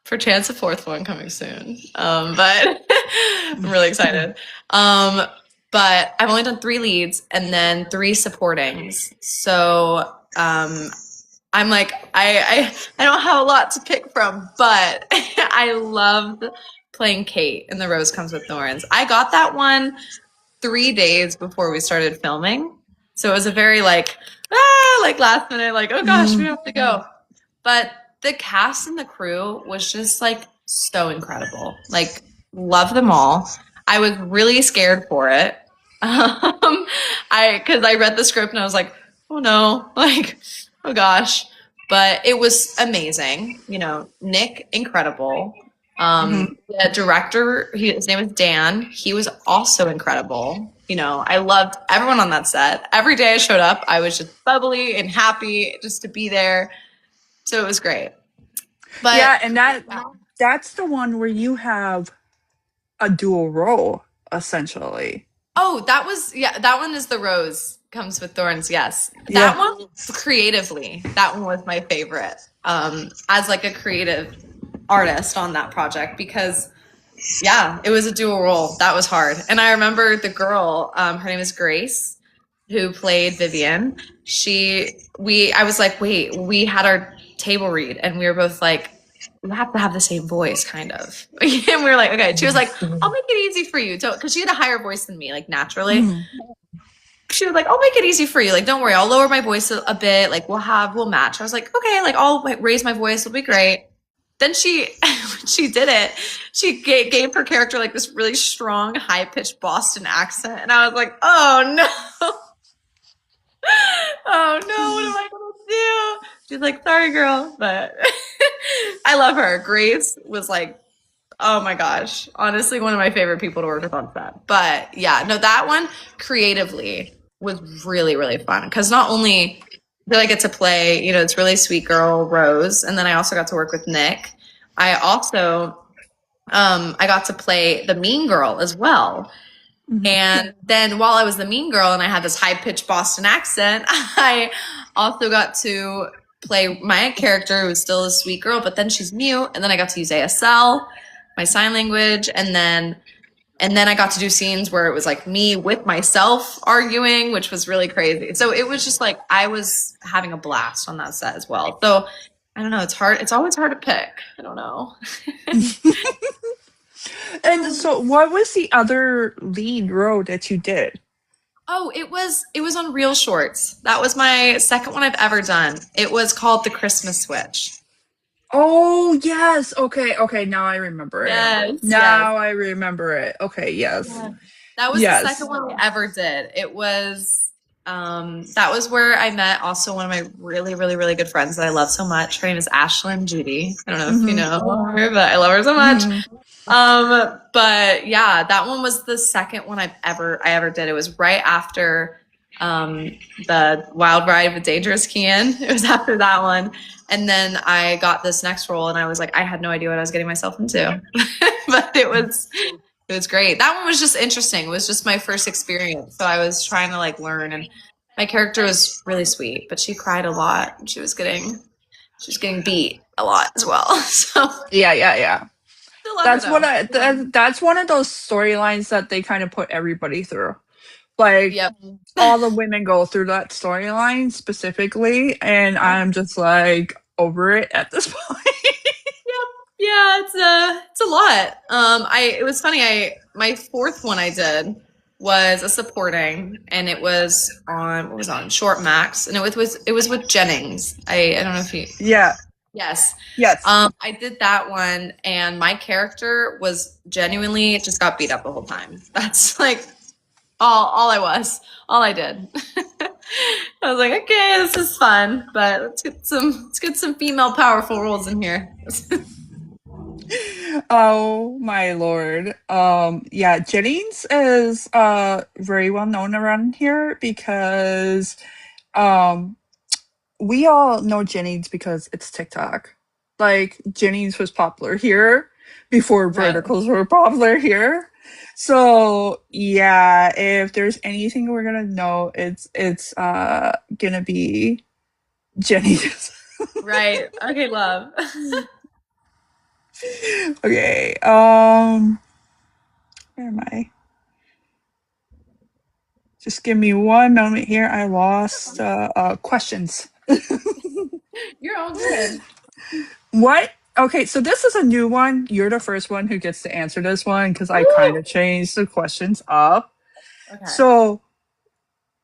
for chance a fourth one coming soon. But I'm really excited. Um, but I've only done 3 leads and then 3 supportings. So I'm like I don't have a lot to pick from, but I loved playing Kate in The Rose Comes with Thorns. I got that one 3 days before we started filming, so it was a very like last minute like oh gosh we Mm. have to go. But the cast and the crew was just like so incredible. Like love them all. I was really scared for it. I because I read the script and I was like, oh no, like oh gosh. But it was amazing. You know, Nick, incredible. Mhm. The director, his name is Dan. He was also incredible. You know, I loved everyone on that set. Every day I showed up, I was just bubbly and happy just to be there. So it was great. But Yeah, and that's the one where you have a dual role essentially. oh, that was yeah, that one is The Rose Comes with Thorns. Yes. That Yeah. one creatively, that one was my favorite. As like a creative artist on that project because yeah, it was a dual role. That was hard. And I remember the girl, her name is Grace, who played Vivian. I was like, wait, we had our table read and we were both like, we have to have the same voice, kind of. And we were like, okay. She was like, I'll make it easy for you. Because she had a higher voice than me, like naturally. Mhm. She was like, I'll make it easy for you. Like, don't worry, I'll lower my voice a bit. Like, we'll match. I was like, okay, like I'll raise my voice. It'll be great. Then when she did it, she gave her character like this really strong, high pitched Boston accent, and I was like, oh no, oh no, what am I gonna do? She's like, sorry, girl, but I love her. Grace was like, oh my gosh, honestly, one of my favorite people to work with on set. But yeah, no, that one creatively was really, really fun because not only did I get to play, you know, it's really sweet girl Rose, and then I also got to work with Nick. I also I got to play the mean girl as well. Mhm. And then while I was the mean girl and I had this high pitched Boston accent, I also got to play my character who was still a sweet girl, but then she's mute. And then I got to use ASL, my sign language, and then I got to do scenes where it was like me with myself arguing, which was really crazy. So it was just like I was having a blast on that set as well. So I don't know, it's hard. It's always hard to pick. I don't know. And so what was the other lead role that you did? Oh, it was on Real Shorts. That was my second one I've ever done. It was called The Christmas Switch. Oh, yes. Okay, okay, now I remember it. Yes, yes. Now I remember it. Okay, yes. Yeah. That was the Yes. second one we ever did. It was that was where I met also one of my really, really, really good friends that I love so much. Her name is Ashlyn Judy. I don't know if you Mhm. know her, but I love her so much. Mhm. But yeah, that one was the second one I ever did. It was right after the Wild Ride with Dangerous Kian. It was after that one. And then I got this next role and I was like, I had no idea what I was getting myself into. But it was great. That one was just interesting. It was just my first experience. So I was trying to like learn and my character was really sweet, but she cried a lot. She was getting beat a lot as well. So Yeah, yeah, yeah. still love her That's what though. that's one of those storylines that they kind of put everybody through. Like Yep. all the women go through that storyline specifically, and I'm just like over it at this point. Yeah, it's a lot. It was funny. My fourth one I did was a supporting, and it was on what was it on Short Max, and it was with Jennings. I don't know if you Yeah. yes. Yes. I did that one, and my character was genuinely just got beat up the whole time. That's like all I did. I was like, okay, this is fun, but let's get some female powerful roles in here. Oh my lord. Yeah, Jennings is very well known around here because um we all know Jennings because it's TikTok. Like Jennings was popular here before Right. verticals were popular here. So yeah, if there's anything we're gonna know, it's gonna be Jennings. Right. Okay, love. Okay. Where am I? Just give me one moment here. I lost questions. You're all good. What? Okay, so this is a new one. You're the first one who gets to answer this one because I kind Woo! of changed the questions up. Okay. So,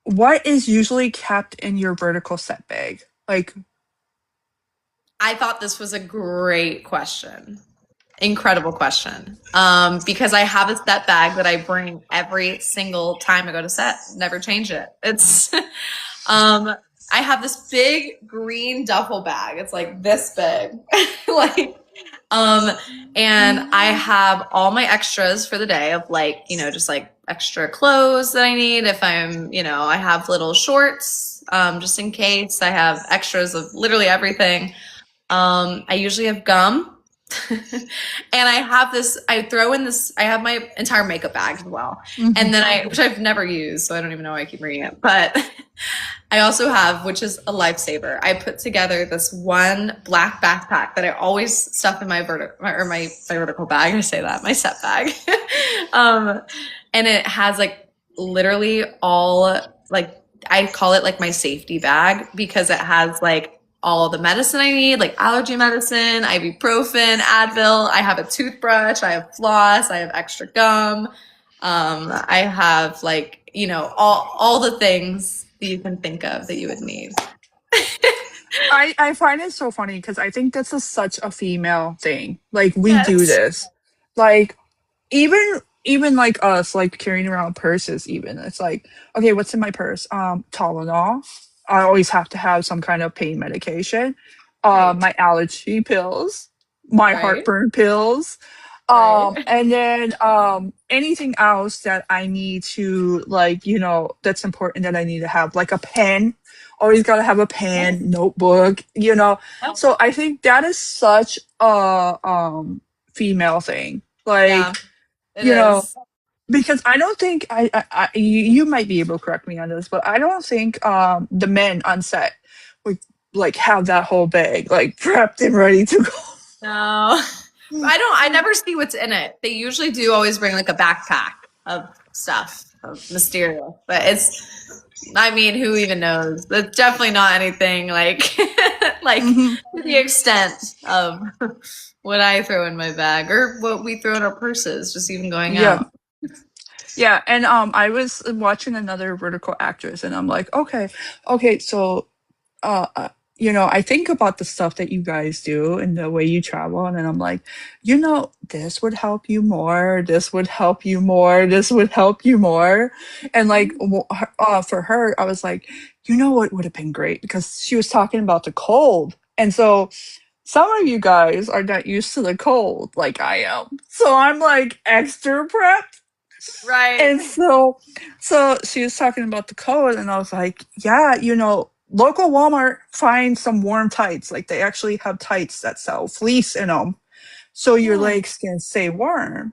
what is usually kept in your vertical set bag? Like, I thought this was a great question. Incredible question. Because I have a set bag that I bring every single time I go to set. Never change it. It's I have this big green duffel bag. It's like this big. like um and I have all my extras for the day of like, just like extra clothes that I need if I have little shorts just in case. I have extras of literally everything. I usually have gum. And I throw in this, I have my entire makeup bag as well. And then which I've never used, so I don't even know why I keep bringing it. But I also have, which is a lifesaver. I put together this one black backpack that I always stuff in my vertical bag. I say that, my set bag. And it has like literally all like, I call it like my safety bag because it has like all the medicine I need, like allergy medicine, ibuprofen, Advil. I have a toothbrush, I have floss, I have extra gum. I have like, all the things that you can think of that you would need. I find it so funny because I think this is such a female thing. Like, we do Yes. this. Like, even like us, like carrying around purses, even it's like, okay, what's in my purse? Tylenol. I always have to have some kind of pain medication. Right. My allergy pills, my Right. heartburn pills, Right. and then anything else that I need to, like, that's important that I need to have, like a pen. Always gotta have a Yes. pen, notebook. Yep. So I think that is such a female thing. Yeah, Like, it you know, is. because I don't think you might be able to correct me on this, but I don't think the men on set would like have that whole bag like prepped and ready to go. No. I never see what's in it. They usually do always bring like a backpack of stuff, of mysterious. But I mean, who even knows? It's definitely not anything like like Mhm. to the extent of what I throw in my bag or what we throw in our purses, just even going Yeah. out. Yeah, and I was watching another vertical actress, and I'm like, okay, so uh, uh, I think about the stuff that you guys do and the way you travel, and then I'm like, this would help you more, this would help you more, this would help you more, and like, for her, I was like, what would have been great because she was talking about the cold, and so some of you guys are not used to the cold like I am, so I'm like extra prepped. Right. And so she was talking about the code, and I was like, yeah, local Walmart find some warm tights. Like, they actually have tights that sell fleece in them, so your Yeah. legs can stay warm.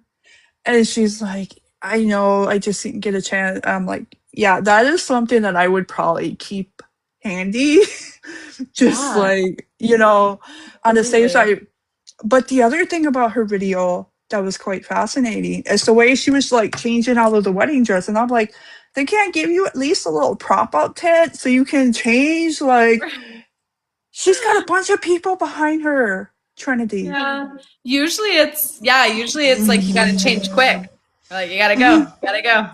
And she's like, I know, I just didn't get a chance. I'm like, yeah, that is something that I would probably keep handy, just Yeah. like, on the safe Absolutely. side. But the other thing about her video that was quite fascinating is the way she was like changing out of the wedding dress. And I'm like, they can't give you at least a little prop up tent so you can change. Like, she's got a bunch of people behind her. Trinity? Yeah. Usually it's like you gotta change quick. Like you gotta go. Gotta go.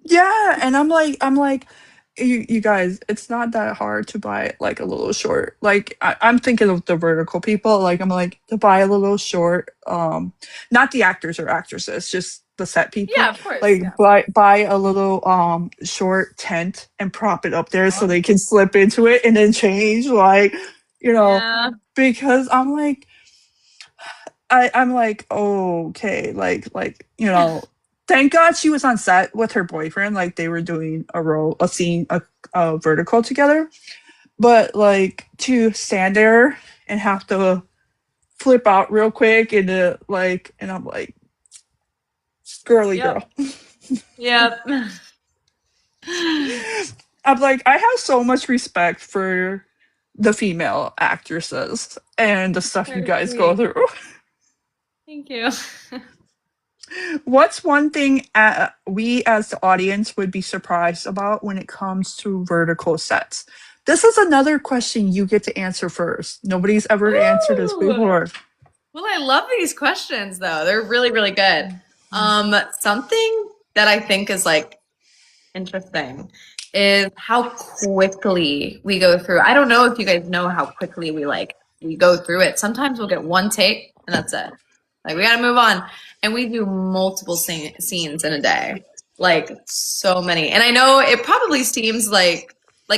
Yeah, and I'm like, you guys, it's not that hard to buy like a little short. Like I'm thinking of the vertical people. Like I'm like to buy a little short. Not the actors or actresses, just the set people. Yeah, of course. Like Yeah. buy a little short tent and prop it up there so Oh, they can slip into it and then change. Like you know, yeah. because I'm like, oh, okay, like thank God she was on set with her boyfriend, like they were doing a scene, a vertical together. But like to stand there and have to flip out real quick and and I'm like, girly Yep. girl. Yep. I'm like, I have so much respect for the female actresses and the stuff you Very guys go sweet. through. Thank you. What's one thing we as the audience would be surprised about when it comes to vertical sets? This is another question you get to answer first. Nobody's ever answered this Ooh. before. Well, I love these questions though. They're really, really good. Something that I think is like interesting is how quickly we go through. I don't know if you guys know how quickly we go through it. Sometimes we'll get one take and that's it. Like we got to move on, and we do multiple scenes in a day, like so many. And I know it probably seems like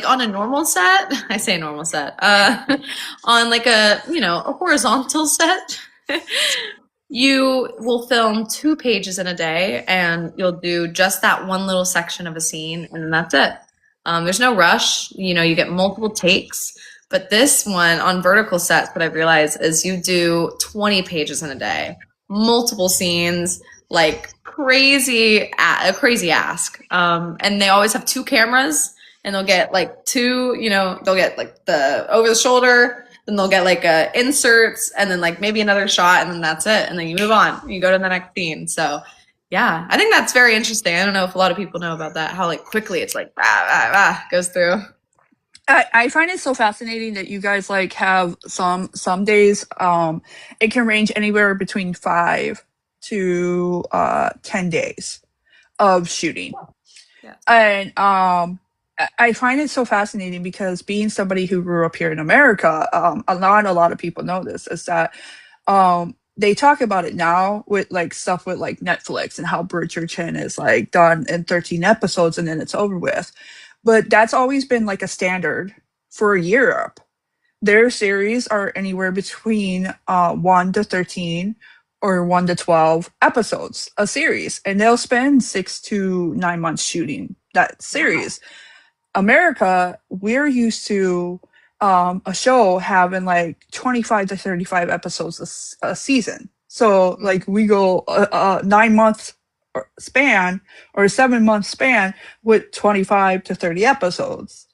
on a normal set. I say normal set. On like a horizontal set. You will film 2 pages in a day and you'll do just that one little section of a scene and then that's it. There's no rush. You get multiple takes. But this one on vertical sets, what I've realized is you do 20 pages in a day, multiple scenes, like a crazy ask. And they always have 2 cameras and they'll get like they'll get like the over the shoulder, then they'll get like inserts and then like maybe another shot and then that's it. And then you move on. You go to the next scene. So yeah, I think that's very interesting. I don't know if a lot of people know about that, how like quickly it's like goes through. I find it so fascinating that you guys like have some days. It can range anywhere between 5 to 10 days of shooting. Yeah. And I find it so fascinating because being somebody who grew up here in America, a lot of people know this, is that they talk about it now with like stuff with like Netflix and how Bridgerton is like done in 13 episodes and then it's over with. But that's always been like a standard for Europe. Their series are anywhere between 1 to 13 or 1 to 12 episodes a series, and they'll spend 6 to 9 months shooting that Wow. series. America, we're used to a show having like 25 to 35 episodes a season. So Mm. like we go a 9 month span or a 7 month span with 25 to 30 episodes.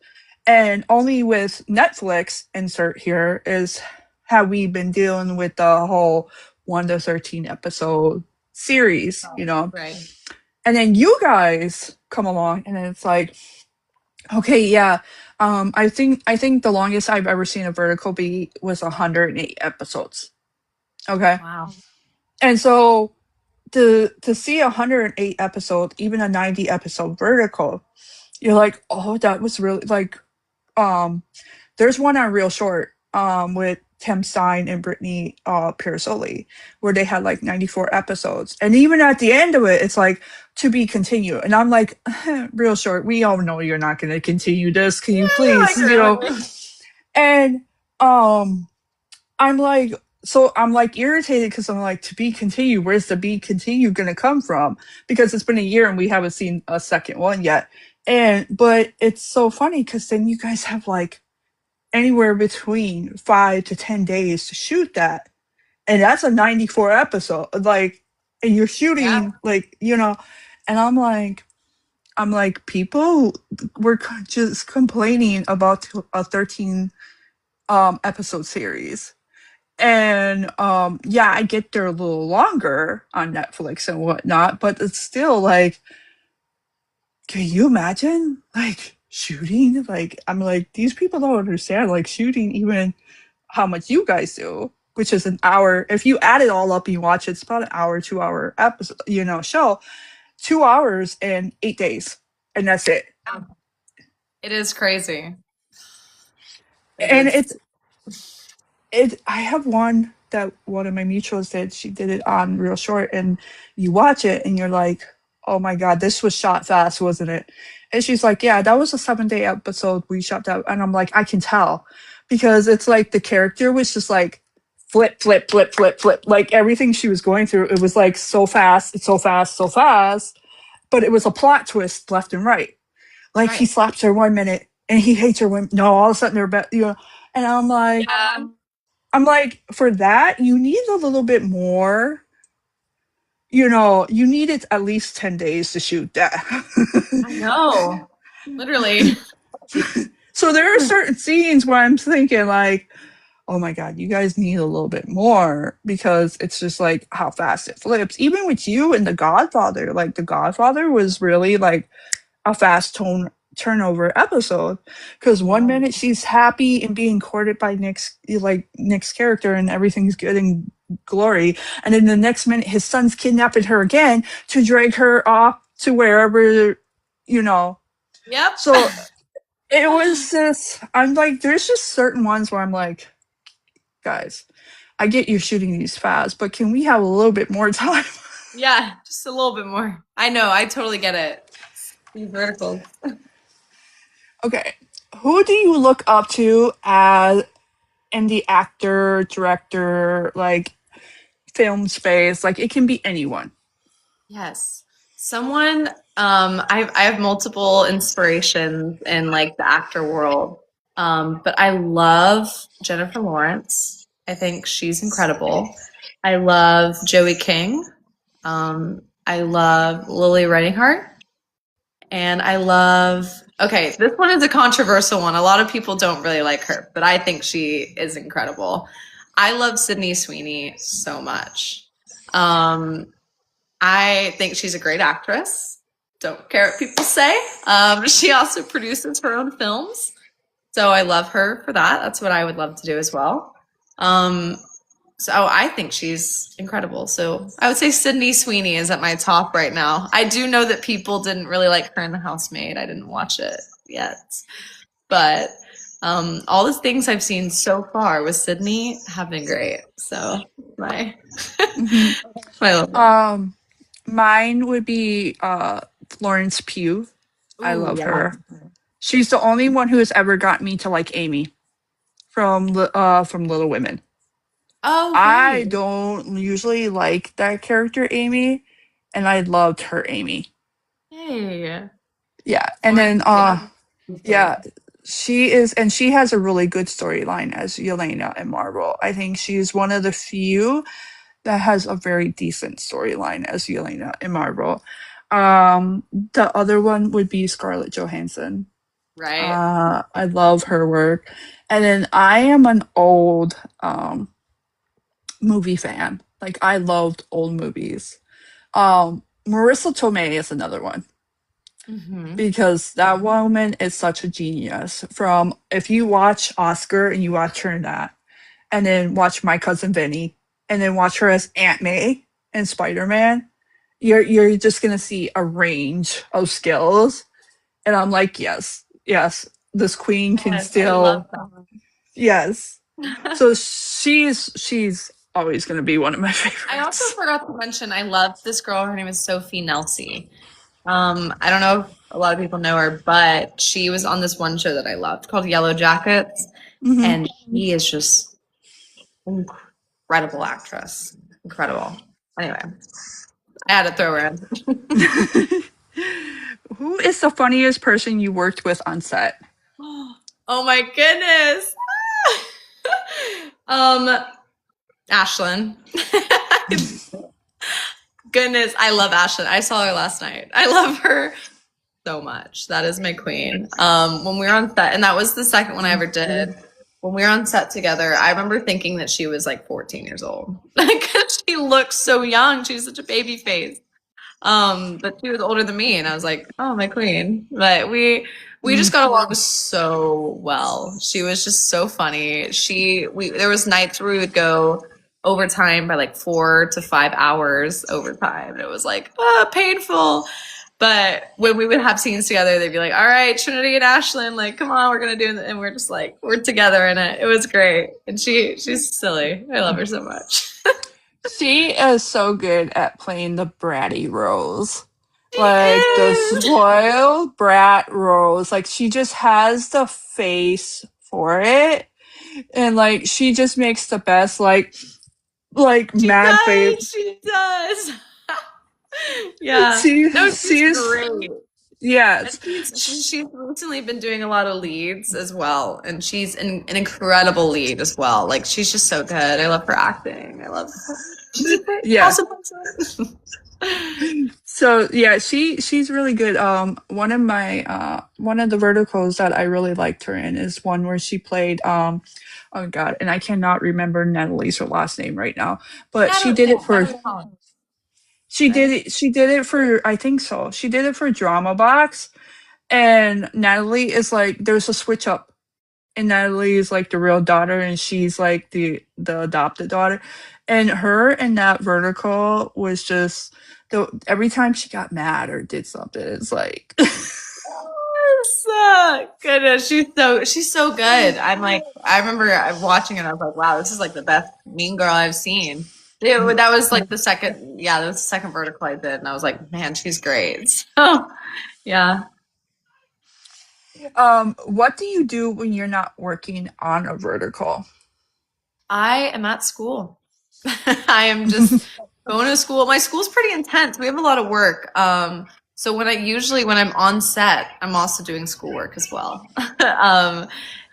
And only with Netflix, insert here, is have we been dealing with the whole 1 to 13 episode series, you know? Right. And then you guys come along and then it's like, okay, yeah. I think the longest I've ever seen a vertical be was 108 episodes. Okay. Wow. And so to see 108 episode, even a 90 episode vertical, you're like, oh, that was really like um there's one on Real Short with Tim Stein and Brittany Piersoli where they had like 94 episodes. And even at the end of it, it's like to be continued. And I'm like, Real Short, we all know you're not gonna continue this. Can you I please, agree with you. And um I'm like, so I'm like irritated because I'm like, to be continued, where's the be continued gonna come from? Because it's been a year and we haven't seen a second one yet. But it's so funny because then you guys have like anywhere between 5 to 10 days to shoot that. And that's a 94 episode. Like, and you're Yeah. shooting and I'm like, people were just complaining about a 13 episode series. And yeah, I get they're a little longer on Netflix and whatnot, but it's still like, can you imagine like shooting? Like, I'm like, these people don't understand like shooting even how much you guys do. which is an hour. If you add it all up and you watch it, it's about an hour, 2 hour episode, show. 2 hours and 8 days, and that's it. It is crazy. It And is. it. I have one that one of my mutuals did. She did it on Real Short, and you watch it and you're like, oh my god, this was shot fast, wasn't it? And she's like, yeah, that was a 7 day episode we shot that. And I'm like, I can tell, because it's like the character was just like flip, flip, flip, flip, flip, like everything she was going through. It was like so fast, so fast, so fast, but it was a plot twist left and right. Like he Right. slaps her 1 minute and he hates her when no, all of a sudden they're and Yeah. I'm like, for that, you need a little bit more. You needed at least 10 days to shoot that. I know. Literally. So there are certain scenes where I'm thinking, like, oh my God, you guys need a little bit more, because it's just like how fast it flips. Even with you and The Godfather, like, The Godfather was really like a fast turnover episode, because one Yeah. minute she's happy and being courted by Nick's character and everything's good and glory, and then the next minute his son's kidnapping her again to drag her off to wherever, you know Yep. so it was just, I'm like, there's just certain ones where I'm like, guys, I get you're shooting these fast, but can we have a little bit more time? Yeah, just a little bit more. I know. I totally get it. These verticals. Okay, who do you look up to as in the actor, director, like film space? Like, it can be anyone. Yes. Someone, I have multiple inspirations in like the actor world. But I love Jennifer Lawrence. I think she's incredible. I love Joey King. I love Lily Reinhart. And I love, okay, this one is a controversial one. A lot of people don't really like her, but I think she is incredible. I love Sydney Sweeney so much. Um, I think she's a great actress. Don't care what people say. She also produces her own films. So I love her for that. That's what I would love to do as well. Um, so I think she's incredible. So I would say Sydney Sweeney is at my top right now. I do know that people didn't really like her in The Housemaid. I didn't watch it yet. But all the things I've seen so far with Sydney have been great. So my Hmm. my love. Mine would be Florence Pugh. I Ooh, love yeah. her. She's the only one who has ever got me to like Amy from Little Women. Oh, I really? don't usually like that character Amy, and I loved her Amy. Hey. Yeah, and Florence then Pugh. yeah, she is, and she has a really good storyline as Yelena in Marvel. I think she's one of the few that has a very decent storyline as Yelena in Marvel. The other one would be Scarlett Johansson. Right. I love her work, and then I am an old movie fan. Like, I loved old movies. Marissa Tomei is another one, Hmm. because that woman is such a genius. From, if you watch Oscar and you watch her in that, and then watch My Cousin Vinny, and then watch her as Aunt May in Spider Man, you're just gonna see a range of skills. And I'm like, yes, yes, this queen can Yes, I love still, yes. that. So she's always gonna be one of my I also favorites. forgot to mention I love this girl. Her name is Sophie Nelsie. I don't know if a lot of people know her, but she was on this one show that I loved called Yellow Jackets, Hmm. and she is just incredible actress. Incredible. Anyway, I had to throw her in. Who is the funniest person you worked with on set? Oh my goodness. um, Ashlyn. Goodness, I love Ashlyn. I saw her last night. I love her so much. That is my queen. When we were on set, and that was the second one I ever did. When we were on set together, I remember thinking that she was like 14 years old. Because she looked so young. She was such a baby face. But she was older than me, and I was like, oh, my queen. But We just got along so well. She was just so funny. There was nights where we would go overtime by like 4 to 5 hours overtime. It was like painful. But when we would have scenes together, they'd be like, "All right, Trinity and Ashlyn, like, come on, we're gonna do it." And we're just like, we're together in it. It was great. And she's silly. I love her so much. She is so good at playing the bratty roles. She Like the is. spoiled brat roles. Like she just has the face for it. And like she just makes the best like She mad face. does. She does. Yeah. No, She she's is great. And yes. she's recently been doing a lot of leads as well, and she's an incredible lead as well. Like she's just so good. I love her acting. I love her. She's a great Yeah. awesome person. So yeah, she's really good. One of the verticals that I really liked her in is one where she played oh god, and I cannot remember Natalie's her last name right now, but she did it for Natalie Collins, right? she did it for I think so. She did it for Drama Box, and Natalie is like there's a switch up, and Natalie is like the real daughter, and she's like the adopted daughter, and her in that vertical was just the every time she got mad or did something, it's like Goodness, she's so good. I remember watching it. I was like, wow, this is like the best Mean Girl I've seen. That was like the second, yeah, that was the second vertical I did, and I was like, man, she's great. So, yeah, what do you do when you're not working on a vertical? I am at school. I am just going to school. My school's pretty intense. We have a lot of work. So when I'm on set, I'm also doing schoolwork as well.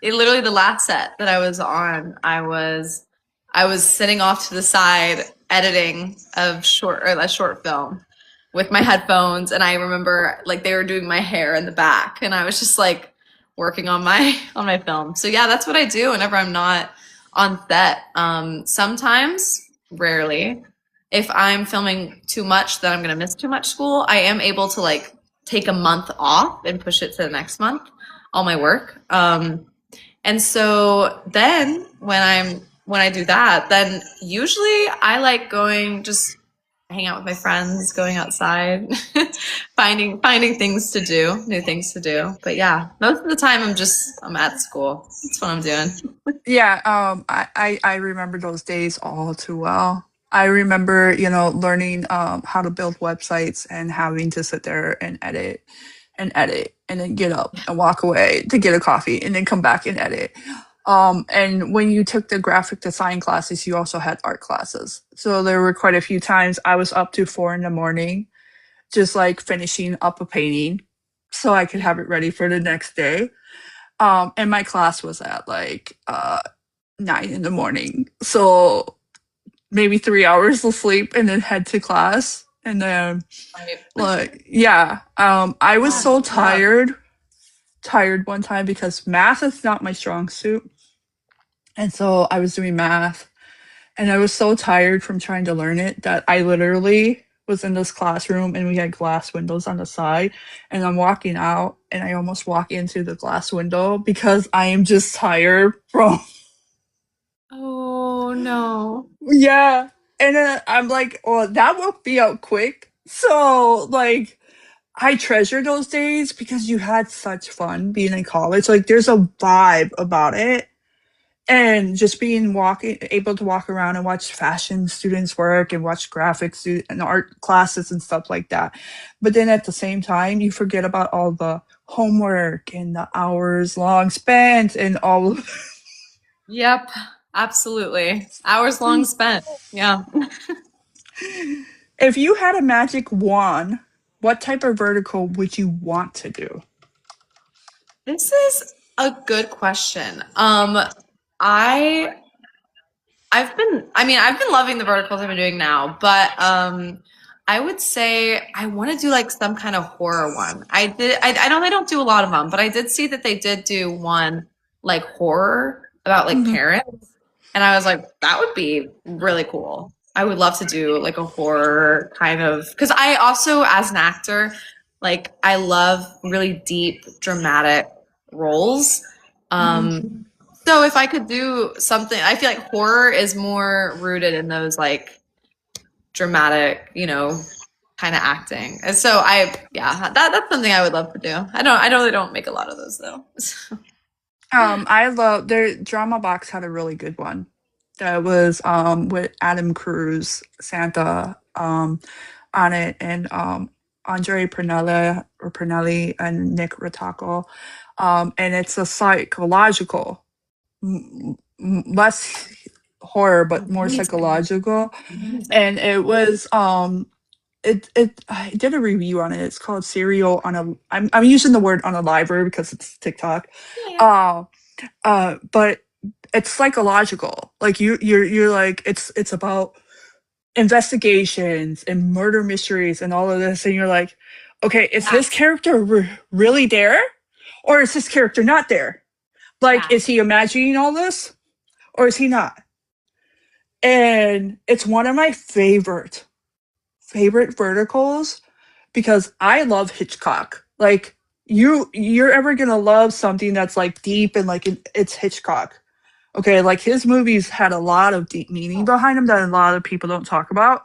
Literally the last set that I was on, I was sitting off to the side editing a short film with my headphones, and I remember like they were doing my hair in the back, and I was just like working on my film. So yeah, that's what I do whenever I'm not on set. Sometimes, rarely, if I'm filming too much that I'm gonna miss too much school, I am able to like take a month off and push it to the next month, all my work. And so then when I do that, then usually I like going just hang out with my friends, going outside, finding things to do, new things to do. But yeah, most of the time I'm at school. That's what I'm doing. Yeah, I remember those days all too well. I remember, learning how to build websites and having to sit there and edit and then get up and walk away to get a coffee and then come back and edit. And when you took the graphic design classes, you also had art classes. So there were quite a few times I was up to 4 in the morning, just like finishing up a painting so I could have it ready for the next day. And my class was at like 9 in the morning. So maybe 3 hours of sleep and then head to class. And then like yeah. I was so tired one time because math is not my strong suit. And so I was doing math and I was so tired from trying to learn it that I literally was in this classroom and we had glass windows on the side and I'm walking out and I almost walk into the glass window because I am just tired from Oh no. yeah. And then I'm like, well, that woke me up quick. So like I treasure those days because you had such fun being in college. Like there's a vibe about it. And just able to walk around and watch fashion students work and watch graphics and art classes and stuff like that. But then at the same time, you forget about all the homework and the hours long spent and all. Yep, absolutely. Hours long spent. Yeah. If you had a magic wand, what type of vertical would you want to do? This is a good question. I I've been loving the verticals I've been doing now, but I would say I want to do like some kind of horror one. I don't do a lot of them, but I did see that they did do one like horror about like Mhm. parents, and I was like, that would be really cool. I would love to do like a horror kind of because I also, as an actor, Like I love really deep, dramatic roles. Mhm. So if I could do something, I feel like horror is more rooted in those like dramatic, kind of acting. And so that's something I would love to do. I really don't make a lot of those though. I love their Drama Box had a really good one. That was with Adam Cruz, Santa on it, and Andre Pernelli and Nick Rotako. And it's a psychological, less horror but more Amazing. psychological. Amazing. And it was it I did a review on it. It's called Serial on a I'm using the word on a library because it's TikTok. Yeah, yeah. Uh but it's psychological. Like you're like it's about investigations and murder mysteries and all of this, and you're like, okay, is Yeah. his character really there, or is his character not there? Like, Yeah. is he imagining all this, or is he not? And it's one of my favorite verticals because I love Hitchcock. Like, you're ever gonna love something that's like deep and like it's Hitchcock. Okay, like his movies had a lot of deep meaning behind them that a lot of people don't talk about.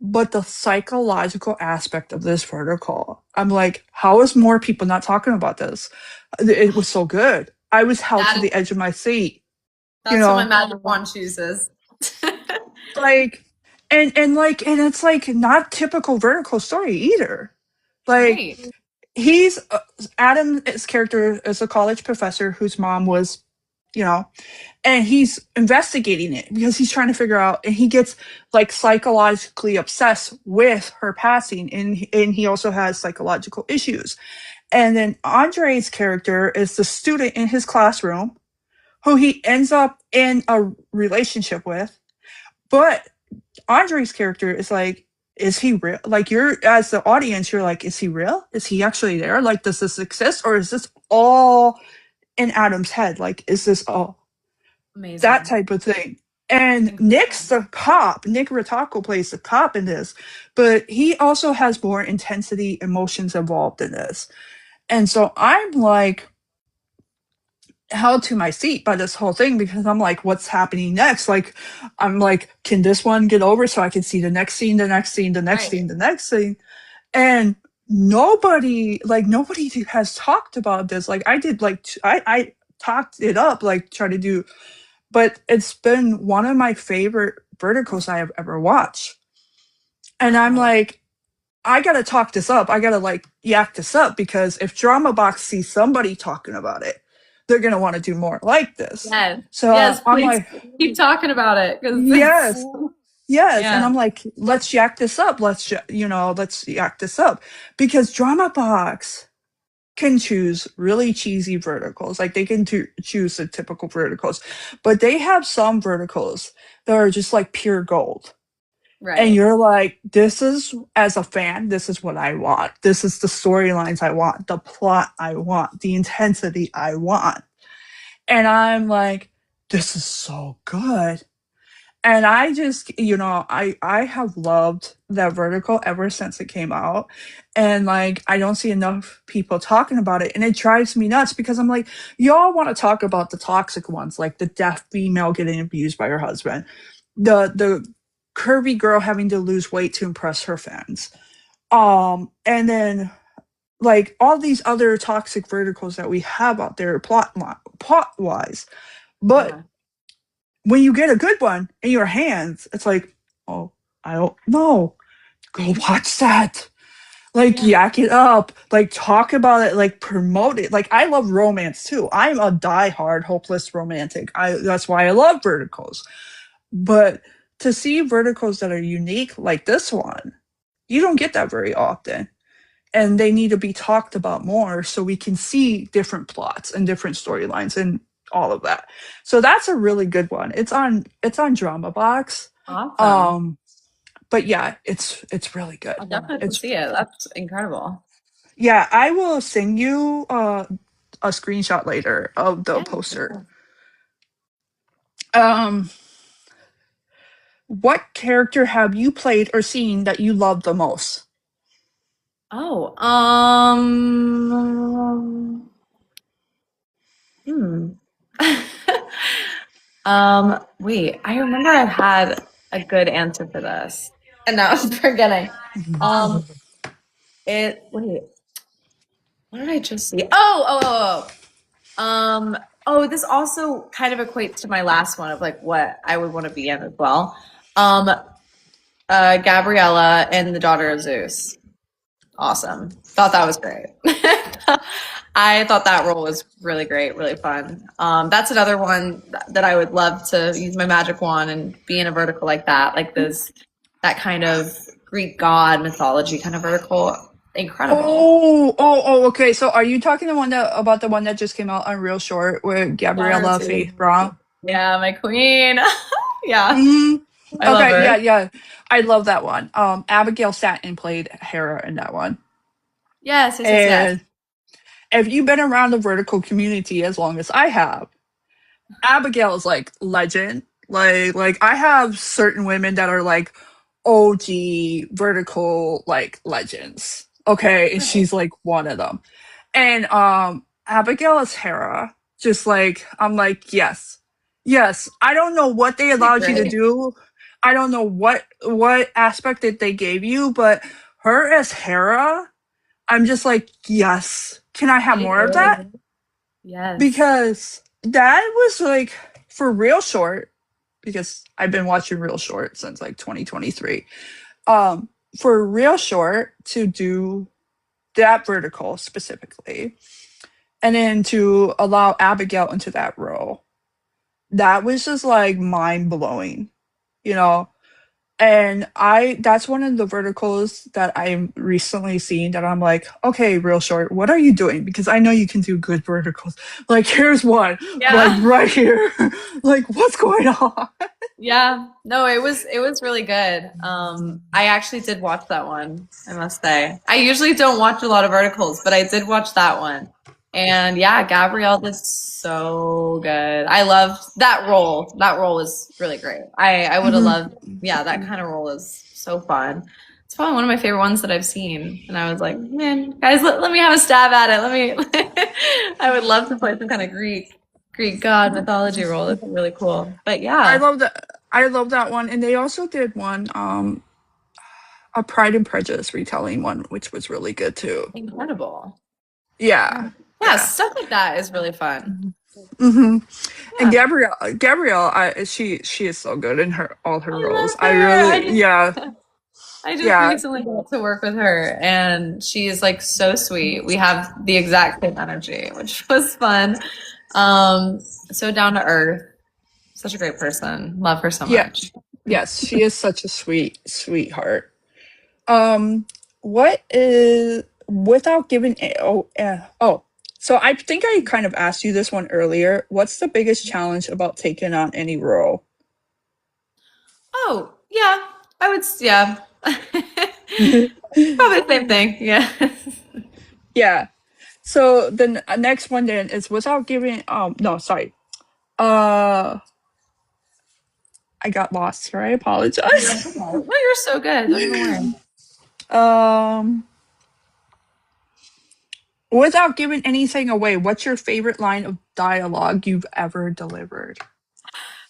But the psychological aspect of this vertical, I'm like, how is more people not talking about this? It was so good. I was held to That the edge of my seat, you that's what my know, magic wand chooses. like, and it's like not typical vertical story either. Like, Right. he's Adam's character is a college professor whose mom was, you know, and he's investigating it because he's trying to figure out, and he gets like psychologically obsessed with her passing, and he also has psychological issues. And then Andre's character is the student in his classroom who he ends up in a relationship with, but Andre's character is like, is he real? Like, you're as the audience, you're like, is he real? Is he actually there? Like, does this exist, or is this all in Adam's head? Like, is this all that Amazing. type of thing? And Nick's Incredible. the cop. Nick Ritako plays the cop in this, but he also has more intensity, emotions involved in this. And so I'm like held to my seat by this whole thing because I'm like, what's happening next? Like, I'm like, can this one get over so I can see the next scene, the next scene, the next Right. scene, the next scene? And nobody has talked about this. Like, I did, like, I talked it up, like, try to do, but it's been one of my favorite verticals I have ever watched. And I'm Wow. like, I gotta talk this up. I gotta like yak this up because if Drama Box sees somebody talking about it, they're gonna want to do more like this. Yes. So Yes, I'm please like, keep talking about it because it's yes, yes, and yeah. I'm like, let's yak this up. Let's yak this up because Drama Box can choose really cheesy verticals. Like, they can choose the typical verticals, but they have some verticals that are just like pure gold. And Right. you're like, this is, as a fan, this is what I want. This is the storylines I want, the plot I want, the intensity I want. And I'm like, this is so good. And I just, I have loved that vertical ever since it came out. And like, I don't see enough people talking about it. And it drives me nuts because I'm like, y'all want to talk about the toxic ones, like the deaf female getting abused by her husband, the curvy girl having to lose weight to impress her fans. And then like all these other toxic verticals that we have out there plot wise. But Yeah. when you get a good one in your hands, it's like, oh, I don't know. Go watch that. Like, Yeah. yak it up. Like, talk about it. Like, promote it. Like, I love romance too. I'm a diehard hopeless romantic. That's why I love verticals. But to see verticals that are unique like this one, you don't get that very often. And they need to be talked about more so we can see different plots and different storylines and all of that. So that's a really good one. It's on Drama Box. Awesome. Um but yeah, it's really good. I'll definitely have to It's see it. That's incredible. Yeah, I will send you a screenshot later of the Yeah. poster. Um what character have you played or seen that you love the most? Oh, hmm. Wait, I remember I had a good answer for this, and now I'm forgetting. Um, wait, what did I just see? This also kind of equates to my last one of like what I would want to be in as well. Um, Gabriella and the Daughter of Zeus. Awesome. Thought that was great. I thought that role was really great, really fun. That's another one that I would love to use my magic wand and be in a vertical like this, that kind of Greek god mythology kind of vertical. Incredible. Okay. So are you talking about the one that just came out on Real Short with Daughter of Gabriella Zeus. Faith Brown? Yeah, my queen. Yeah, hmm I love Okay, her. yeah. I love that one. Abigail Satin played Hera in that one. Yes, yes, yes, yes. And if you've been around the vertical community as long as I have, Abigail is like legend. Like I have certain women that are like OG vertical like legends. Okay, and Right. she's like one of them. And Abigail is Hera. Just like I'm like, yes. Yes. I don't know what they She's allowed you to great. do. I don't know what aspect that they gave you, but her as Hera, I'm just like, yes. Can I have She more of that? is. Yes. Because that was like for Real Short, because I've been watching Real Short since like 2023. For Real Short to do that vertical specifically, and then to allow Abigail into that role, that was just like mind blowing, you know. And I that's one of the verticals that I'm recently seen that I'm like, okay, Real Short, what are you doing? Because I know you can do good verticals. Like here's one, like Yeah. right here. Like what's going on? Yeah. No, it was really good. I actually did watch that one, I must say. I usually don't watch a lot of articles, but I did watch that one. And yeah, Gabrielle did so good. I loved that role. That role was really great. I would have Mhm. loved, yeah, that kind of role is so fun. It's probably one of my favorite ones that I've seen. And I was like, man, guys, let me have a stab at it. Let me I would love to play some kind of Greek god mythology role. That's really cool. But I yeah. love that. I love that one, and they also did one, a Pride and Prejudice retelling one, which was really good too. Incredible. Yeah. Yeah, Yeah, yeah. stuff like that is really fun. hmm And Yeah. Gabrielle, she is so good in her all her I roles. love I her. I really, just yeah, I just yeah, recently got to work with her and she is like so sweet. We have the exact same energy, which was fun. So down to earth. Such a great person. Love her so yeah, much. yes. She is such a sweetheart. Um, what is without giving oh. So I think I kind of asked you this one earlier. What's the biggest challenge about taking on any role? Oh, yeah. Yeah. Probably the same thing. Yeah. Yeah. So the next one then is without giving no, sorry. Uh I got lost here. I apologize. No, you're so good. Don't even worry. um Without giving anything away, what's your favorite line of dialogue you've ever delivered?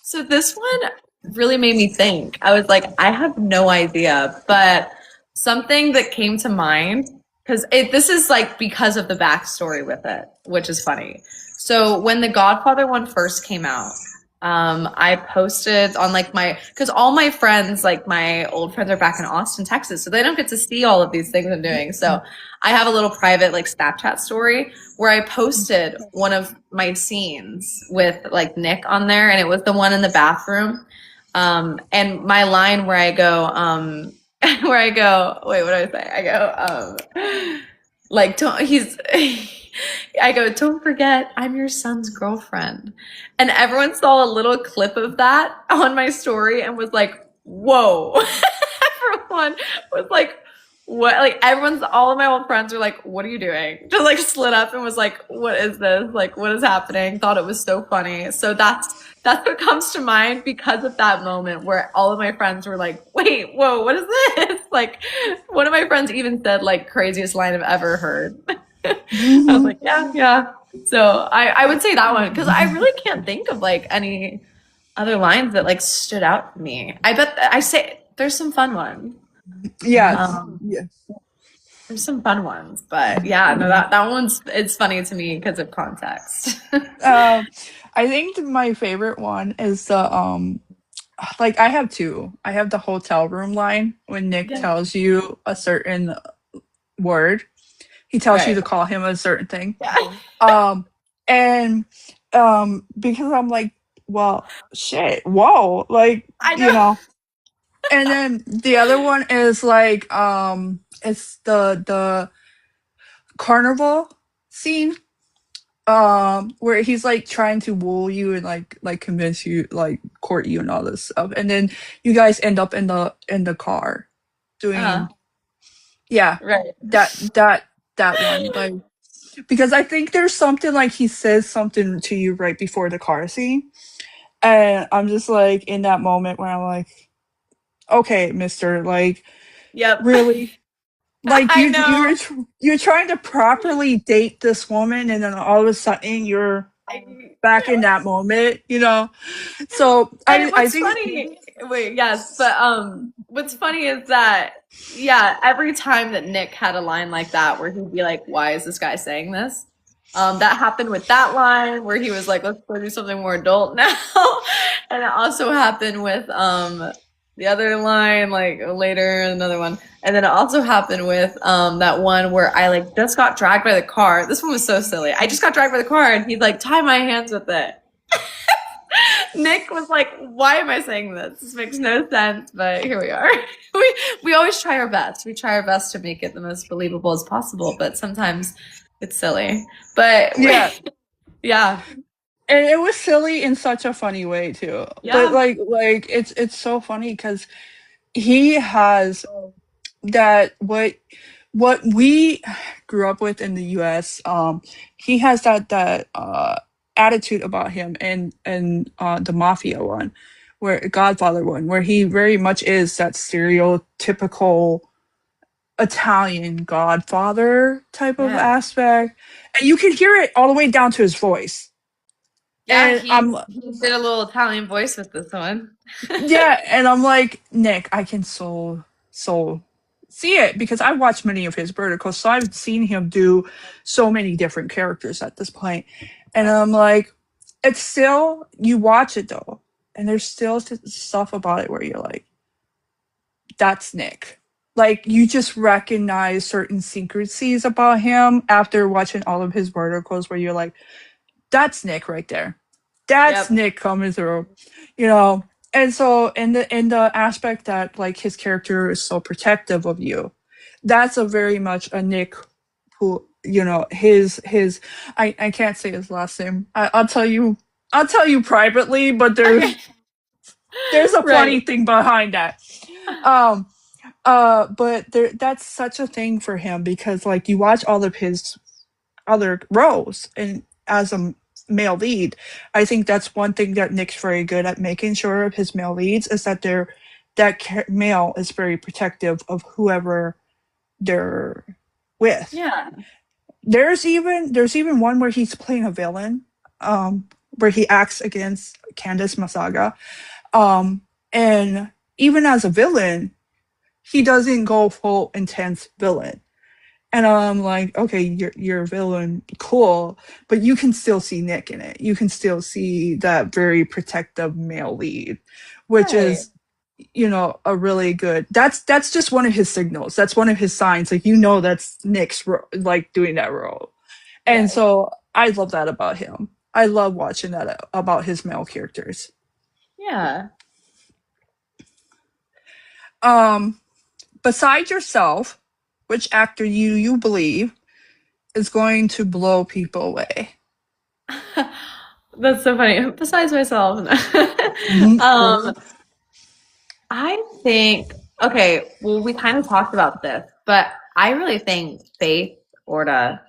So this one really made me think. I was like, I have no idea, but something that came to mind because this is like because of the backstory with it, which is funny. So when the Godfather one first came out, I posted on like because all my friends, like my old friends, are back in Austin, Texas, so they don't get to see all of these things I'm doing. So I have a little private like Snapchat story where I posted one of my scenes with like Nick on there, and it was the one in the bathroom. And my line where I go, where I go, wait, what do I say? I go, like, don't, he's, I go, don't forget, I'm your son's girlfriend. And everyone saw a little clip of that on my story and was like, whoa. Everyone was like, what, like all of my old friends were like, what are you doing? Just like slid up and was like, what is this? Like, what is happening? Thought it was so funny. So that's what comes to mind because of that moment where all of my friends were like, wait, whoa, what is this? Like, one of my friends even said like craziest line I've ever heard. I was Mhm. like, yeah, yeah. So I would say that one because I really can't think of like any other lines that like stood out to me. I bet I say there's some fun ones. Yes. Um, Yeah. there's some fun ones, but yeah, no, that one's it's funny to me because of context. Um, I think my favorite one is the like I have two. I have the hotel room line when Nick Yeah. tells you a certain word. He tells you Right. to call him a certain thing. Yeah. Um, and because I'm like, well, shit, whoa, like I you know. know. And then the other one is like, it's the carnival scene, where he's like trying to woo you and like convince you, like court you and all this stuff, and then you guys end up in the car Uh, doing, yeah, right. that one, like, because I think there's something like he says something to you right before the car scene, and I'm just like in that moment where I'm like, okay, mister, like, Yep. really, like I know. you're trying to properly date this woman, and then all of a sudden you're I, back in that moment, you know. So and I what's think, funny, wait, yes, but what's funny is that yeah, every time that Nick had a line like that where he'd be like, "Why is this guy saying this?" That happened with that line where he was like, "Let's go do something more adult now," and it also happened with the other line like later, another one, and then it also happened with that one where I like just got dragged by the car. This one was so silly. I just got dragged by the car, and he'd like tie my hands with it. Nick was like, "Why am I saying this? This makes no sense." But here we are. We always try our best. We try our best to make it the most believable as possible, but sometimes it's silly. But yeah, yeah, and it was silly in such a funny way too. But yeah, like it's so funny because he has that what we grew up with in the US. He has that attitude about him, and the mafia one, where Godfather one, where he very much is that stereotypical Italian Godfather type of yeah, aspect, and you can hear it all the way down to his voice. yeah. And He did a little Italian voice with this one. yeah, and I'm like, Nick, I can so see it because I watched many of his verticals, so I've seen him do so many different characters at this point, and I'm like, it's still, you watch it though, and there's still stuff about it where you're like, that's Nick. Like you just recognize certain secrecies about him after watching all of his verticals, where you're like, that's Nick right there. That's Yep. Nick coming through, you know. And so in the aspect that like his character is so protective of you, that's a very much a Nick who, you know, his I can't say his last name. I'll tell you privately, but Okay. there's a funny Right. thing behind that. Um but that's such a thing for him because like you watch all of his other roles and as a male lead, I think that's one thing that Nick's very good at making sure of his male leads is that male is very protective of whoever they're with. Yeah. There's even one where he's playing a villain, where he acts against Candace Masaga, um and even as a villain he doesn't go full intense villain. And I'm like, okay, you're a villain, cool, but you can still see Nick in it. You can still see that very protective male lead, which Right. is, you know, a really good. That's just one of his signals. That's one of his signs. Like you know, that's Nick's like doing that role, and Yes. so I love that about him. I love watching that about his male characters. Yeah. Um, Besides yourself, which actor you believe is going to blow people away? That's so funny. Besides myself, Mhm. um, I think okay. Well, we kind of talked about this, But I really think Faith Orta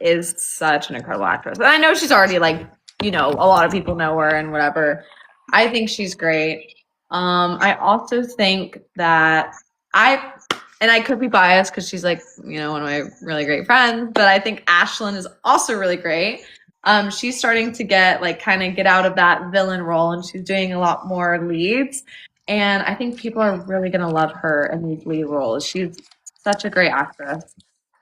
is such an incredible actress. And I know she's already like, a lot of people know her and whatever. I think she's great. I also think that I could be biased because she's like, one of my really great friends, but I think Ashlyn is also really great. She's starting to get like kind of get out of that villain role and she's doing a lot more leads. And I think people are really gonna love her in these lead roles. She's such a great actress.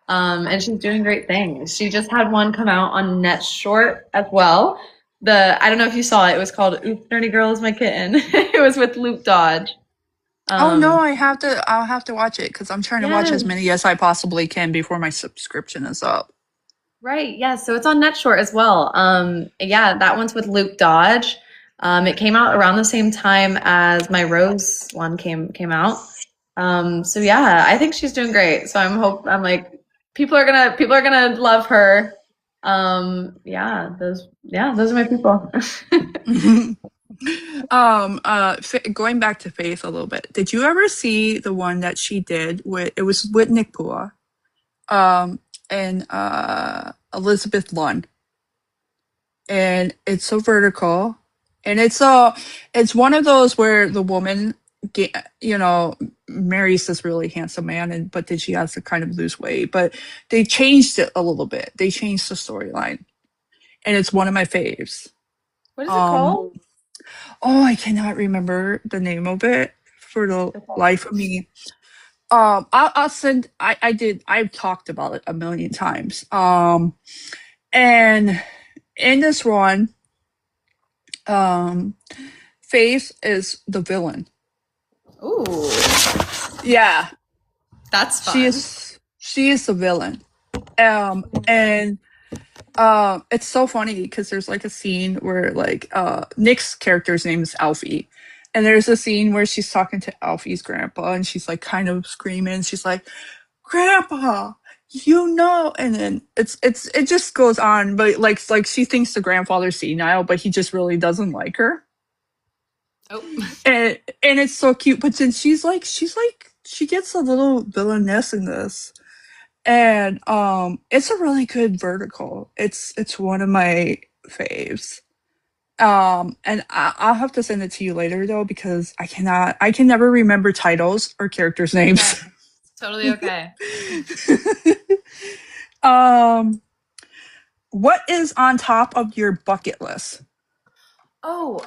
And she's doing great things. She just had one come out on Net Short as well. I don't know if you saw it. It was called "Oops, Nerdy Girl Is My Kitten." It was with Luke Dodge. Oh no, Um, I'll have to watch it because I'm trying to watch yeah, as many as I possibly can before my subscription is up. right. Yeah, so it's on Net Short as well. Yeah, that one's with Luke Dodge. It came out around the same time as my Rose one came out. So yeah, I think she's doing great. So I'm like people are gonna love her. Those are my people. Going back to Faith a little bit, did you ever see the one that she did with it was with Nick Pua, um, and Elizabeth Lunn, and it's so vertical, and it's one of those where the woman you know marries this really handsome man, and but then she has to kind of lose weight, but they changed it a little bit. They changed the storyline, and it's one of my faves. What is it Um, called? Oh, I cannot remember the name of it for the life of me. I'll send. I did. I've talked about it a million times. And in this one, um, Faith is the villain. Ooh, Yeah, that's she fun. is. She is the villain. And it's so funny because there's like a scene where like Nick's character's name is Alfie. And there's a scene where she's talking to Alfie's grandpa and she's like kind of screaming. She's like, "Grandpa, and then it just goes on, but like she thinks the grandfather's senile, but he just really doesn't like her. Oh, And it's so cute. But then she gets a little villainess in this. And it's a really good vertical. It's one of my faves. And I'll have to send it to you later though because I can never remember titles or characters' okay, names. totally okay. um, what is on top of your bucket list? Oh,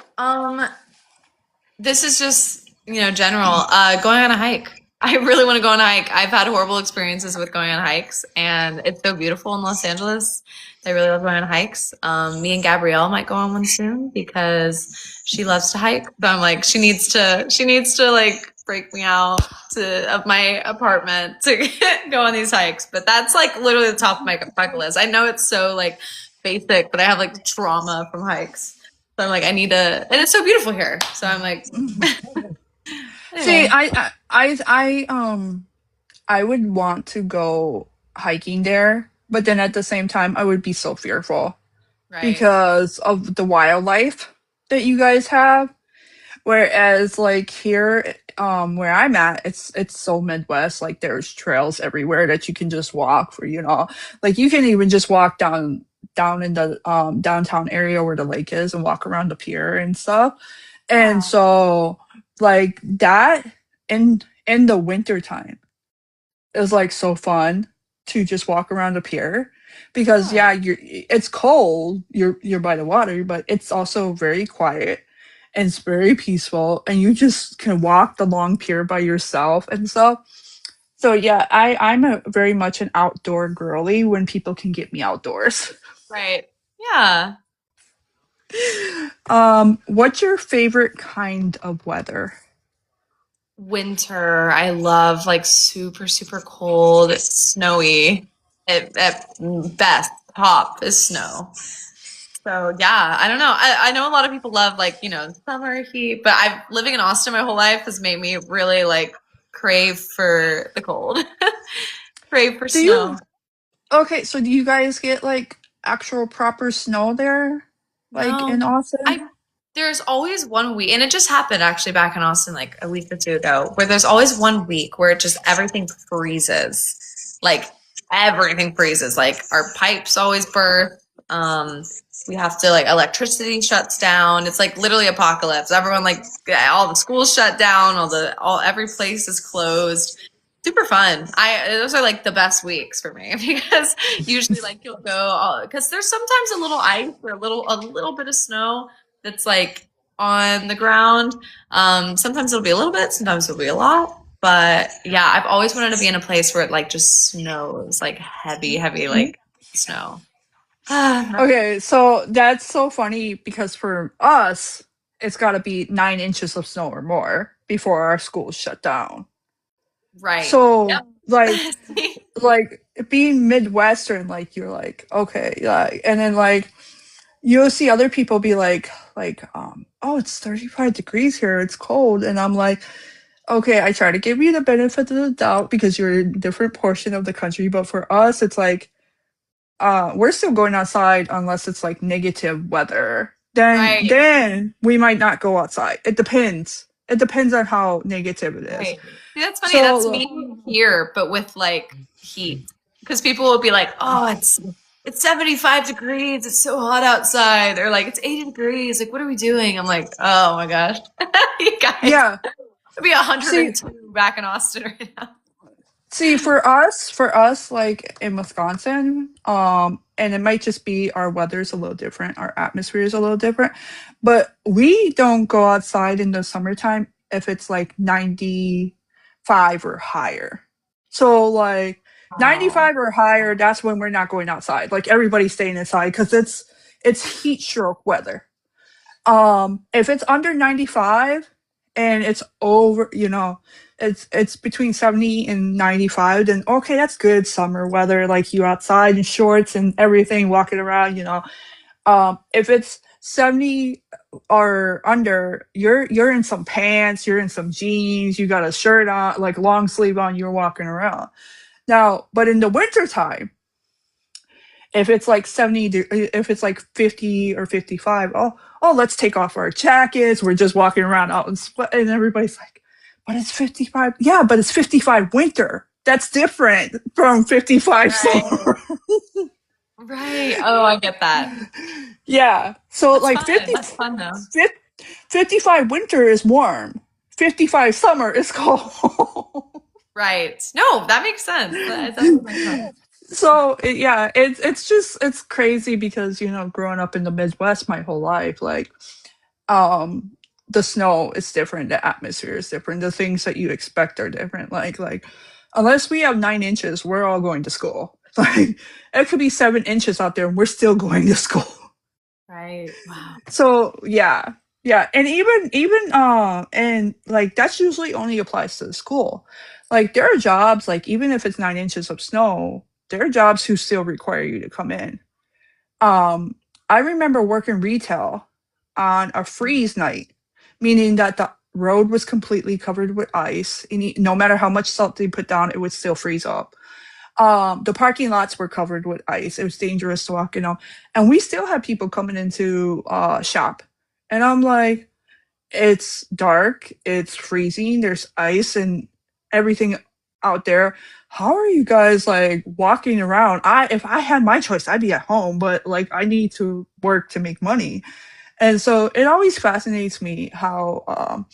this is just, general. Going on a hike. I really want to go on a hike. I've had horrible experiences with going on hikes, and it's so beautiful in Los Angeles. I really love going on hikes. Me and Gabrielle might go on one soon because she loves to hike. But I'm like, she needs to like break me out of my apartment to go on these hikes. But that's like literally the top of my bucket list. I know it's so like basic, but I have like trauma from hikes. So I'm like, I need to, and it's so beautiful here. So I'm like, See, anyway, I would want to go hiking there, but then at the same time, I would be so fearful right. because of the wildlife that you guys have. Whereas like here, where I'm at, it's so Midwest. Like there's trails everywhere that you can just walk for, like you can even just walk down in the downtown area where the lake is and walk around the pier and stuff. And Yeah. so like that in the winter time is like so fun to just walk around the pier because Yeah. yeah, it's cold, you're by the water, but it's also very quiet and it's very peaceful and you just can walk the long pier by yourself and stuff. So yeah, I'm a very much an outdoor girly when people can get me outdoors. Right. Yeah. What's your favorite kind of weather? Winter. I love like super, super cold, snowy. At best, top is snow. So yeah, I don't know. I know a lot of people love like, summer heat, but I've living in Austin my whole life has made me really like crave for the cold, crave for Do snow. you Okay, so do you guys get like actual proper snow there? Like No, in I Austin? there's always one week, and it just happened actually back in Austin like a week or two ago, where there's always one week where it just everything freezes. Like everything freezes. Like our pipes always burst. We have to like electricity shuts down. It's like literally apocalypse. Everyone like all the schools shut down, all every place is closed. Super fun. I those are like the best weeks for me because usually like you'll go because there's sometimes a little ice or a little bit of snow that's like on the ground. Sometimes it'll be a little bit, sometimes it'll be a lot. But yeah, I've always wanted to be in a place where it like just snows, like heavy, heavy like snow. Okay, so that's so funny because for us, it's got to be 9 inches of snow or more before our schools shut down. Right. So, Yep. like being Midwestern, like you're like, okay, like, and then like you'll see other people be like, oh, it's 35 degrees here, it's cold, and I'm like, okay, I try to give you the benefit of the doubt because you're in a different portion of the country, but for us, it's like we're still going outside unless it's like negative weather. Then Right. then we might not go outside. It depends. It depends on how negative it is. Right. See, that's funny. That's So me here, but with like heat. Because people will be like, "Oh, it's 75 degrees. It's so hot outside." Or like, "It's 80 degrees. Like, what are we doing?" I'm like, "Oh my gosh, you guys, yeah. it'd be See 102 back in Austin right now." see for us like in Wisconsin, and it might just be our weather's a little different, our atmosphere is a little different, but we don't go outside in the summertime if it's like 95 or higher. So like Oh, 95 or higher, that's when we're not going outside. Like everybody's staying inside because it's heat stroke weather. If it's under 95 and it's over, it's between 70 and 95, then okay, that's good summer weather, like you outside in shorts and everything walking around. If it's 70 or under, you're in some pants, you're in some jeans, you got a shirt on, like long sleeve on, you're walking around. Now, but in the wintertime, if it's like 70, if it's like 50 or 55, oh, let's take off our jackets. We're just walking around out in sweat. And everybody's like, but it's 55. Yeah, but it's 55 winter. That's different from 55 right, summer. right. Oh, I get that. Yeah. So That's like fun. That's fun though. 55 winter is warm. 55 summer is cold. Right. No, that makes sense. That does make sense. So yeah, it's crazy because growing up in the Midwest my whole life, like um the snow is different, the atmosphere is different, the things that you expect are different. Like unless we have 9 inches, we're all going to school. Like it could be 7 inches out there and we're still going to school. Right. Wow. So yeah, and and like that's usually only applies to the school. Like there are jobs, like even if it's 9 inches of snow, there are jobs who still require you to come in. um I remember working retail on a freeze night, meaning that the road was completely covered with ice, and no matter how much salt they put down, it would still freeze up. The parking lots were covered with ice. It was dangerous to walk, and we still had people coming into shop. And I'm like, it's dark, it's freezing, there's ice and everything out there. How are you guys like walking around? If I had my choice, I'd be at home, but like I need to work to make money. And so it always fascinates me how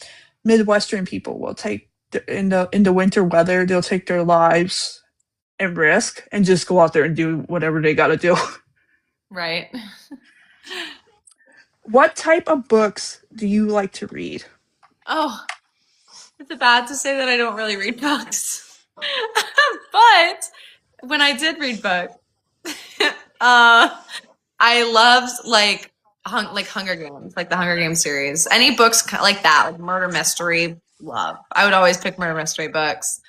Midwestern people will take in the winter weather, they'll take their lives and risk and just go out there and do whatever they got to do. Right. What type of books do you like to read? Oh, is it bad to say that I don't really read books? But when I did read books, I loved like Hunger Games, like the Hunger Games series. Any books like that, like murder mystery, love. I would always pick murder mystery books.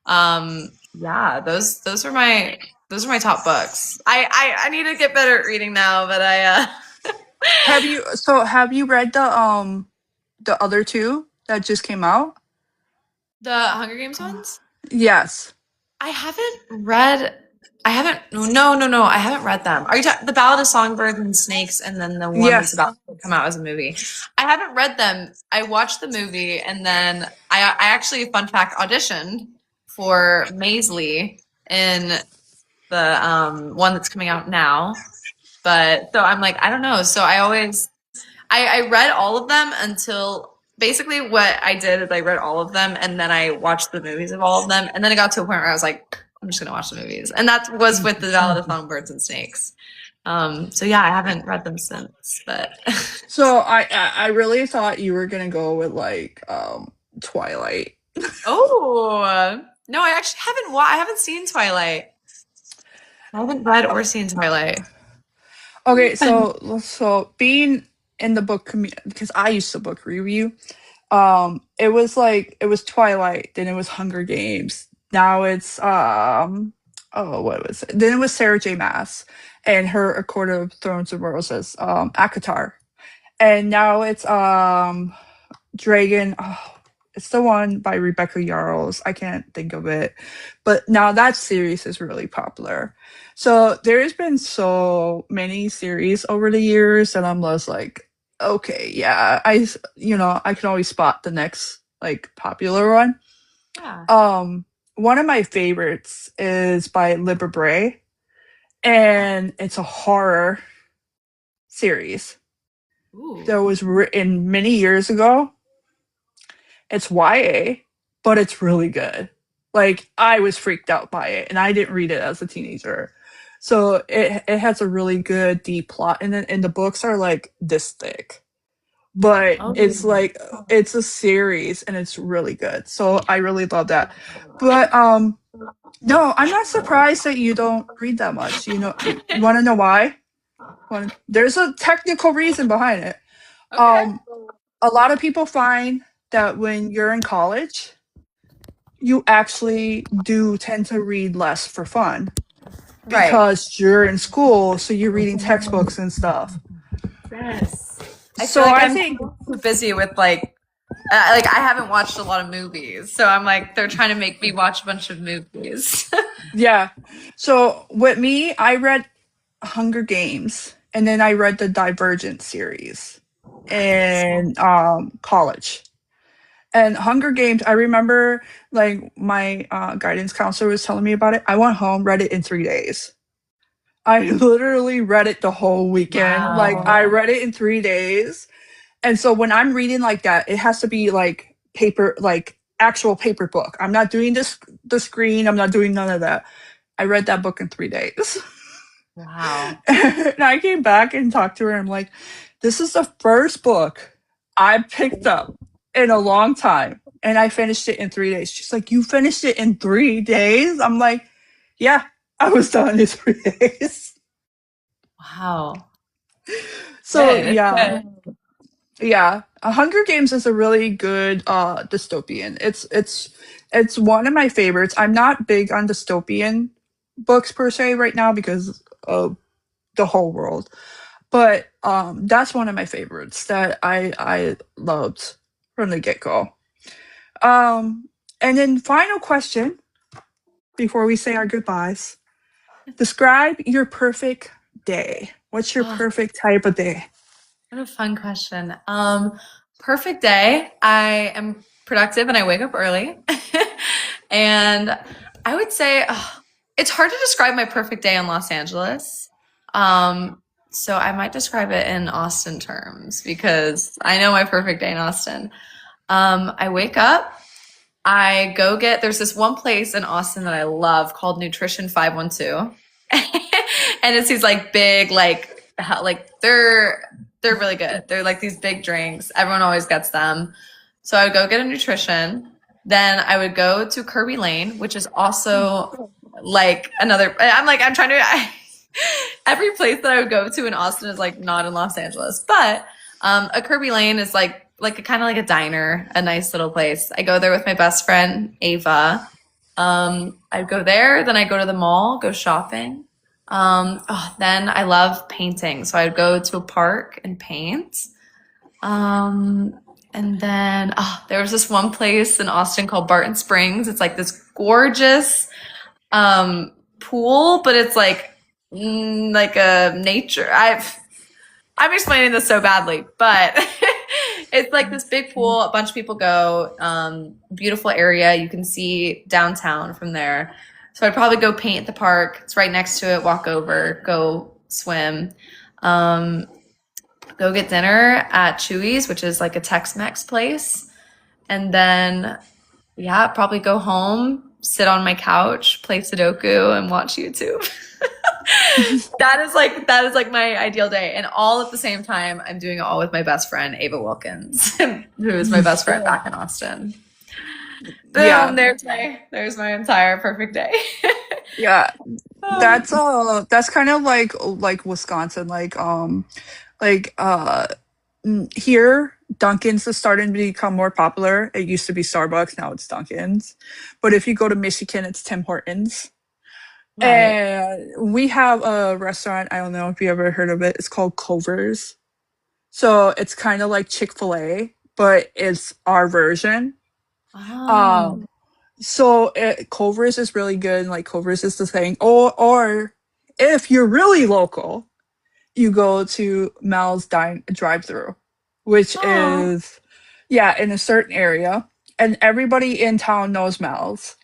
Yeah, those are my top books. I need to get better at reading now, but Have you read the other two that just came out? the Hunger Games ones. Yes. I haven't read. I haven't. No. I haven't read them. Are you talking the Ballad of Songbirds and Snakes, and then the one that's Yes. about to come out as a movie? I haven't read them. I watched the movie, and then I actually, fun fact, auditioned for Maisley in the one that's coming out now. But so I'm like, I don't know. So I read all of them until basically what I did is I read all of them and then I watched the movies of all of them. And then it got to a point where I was like, I'm just going to watch the movies. And that was with the Ballad of Songbirds and Snakes. So yeah, I haven't read them since, but So I really thought you were gonna go with like Twilight. oh no, I actually haven't. I haven't seen Twilight. I haven't read or seen Twilight. Okay, so being in the book community, because I used to book review, it was like it was Twilight, then it was Hunger Games, now it's oh, what was it, then it was Sarah J Maas and her A Court of Thorns and Roses, ACOTAR, and now it's Dragon. Oh, it's the one by Rebecca Yarros. I can't think of it, but now that series is really popular. So there's been so many series over the years, and I'm just like, okay, yeah, I can always spot the next like popular one. Yeah. One of my favorites is by Libba Bray, and it's a horror series Ooh. that was written many years ago. It's YA, but it's really good. Like I was freaked out by it, and I didn't read it as a teenager. So it has a really good deep plot in it, and the books are like this thick. But it's Oh. like it's a series and it's really good. So I really love that. But no, I'm not surprised that you don't read that much. You want to know why? There's a technical reason behind it. Okay. A lot of people find that when you're in college, you actually do tend to read less for fun Right. because you're in school, so you're reading textbooks and stuff. Yes. I feel So like I I'm think, too busy with like I haven't watched a lot of movies, so I'm like they're trying to make me watch a bunch of movies. yeah. So with me, I read Hunger Games and then I read the Divergent series in college. And Hunger Games, I remember like my guidance counselor was telling me about it. I went home, read it in 3 days. I literally read it the whole weekend. Like I Wow. read it in 3 days. And so when I'm reading like that, it has to be like paper, like actual paper book. I'm not doing this the screen. I'm not doing none of that. I read that book in 3 days. Wow. And I came back and talked to her. I'm like, this is the first book I picked up in a long time. And I finished it in 3 days. She's like, you finished it in 3 days? I'm like, yeah, I was done in 3 days. Wow. So Good. It's yeah. good. Yeah. Hunger Games is a really good dystopian. It's one of my favorites. I'm not big on dystopian books per se right now because of the whole world. But that's one of my favorites that I loved from the get-go. And then final question before we say our goodbyes. Describe your perfect day. What's your Oh, perfect type of day? what a fun question. Perfect day. I am productive and I wake up early. And I would say it's hard to describe my perfect day in Los Angeles. So I might describe it in Austin terms because I know my perfect day in Austin. I wake up, I go get, there's this one place in Austin that I love called Nutrition 512. And it's these like big, like they're really good. They're like these big drinks. Everyone always gets them. So I would go get a nutrition. Then I would go to Kirby Lane, which is also like another. I'm trying to. Every place that I would go to in Austin is like not in Los Angeles, but a Kirby Lane is like a kind of like a diner, a nice little place. I go there with my best friend Ava. I'd go there, then I go to the mall, go shopping. Then I love painting, so I'd go to a park and paint. And then there was this one place in Austin called Barton Springs. It's like this gorgeous, pool, but it's like like a nature. I'm explaining this so badly, but it's like this big pool. A bunch of people go. Beautiful area. You can see downtown from there. So I'd probably go paint the park. It's right next to it. Walk over, go swim, um, go get dinner at Chewy's, which is like a Tex-Mex place, and then yeah, probably go home, sit on my couch, play Sudoku, and watch YouTube. That is like my ideal day, and all at the same time, I'm doing it all with my best friend Ava Wilkins, who is my best friend back in Austin. Boom! Yeah. There's my entire perfect day. Yeah. Oh, That's kind of like Wisconsin, like here Dunkin's is starting to become more popular. It used to be Starbucks, now it's Dunkin's. But if you go to Michigan, it's Tim Hortons. right. And we have a restaurant, I don't know if you ever heard of it. It's called Culver's. So it's kind of like Chick-fil-A, but it's our version. Oh, Um so Culver's is really good, and like Culver's is the thing. Or if you're really local, you go to Mal's Dine Drive Through, which oh, is, yeah, in a certain area, and everybody in town knows Mal's.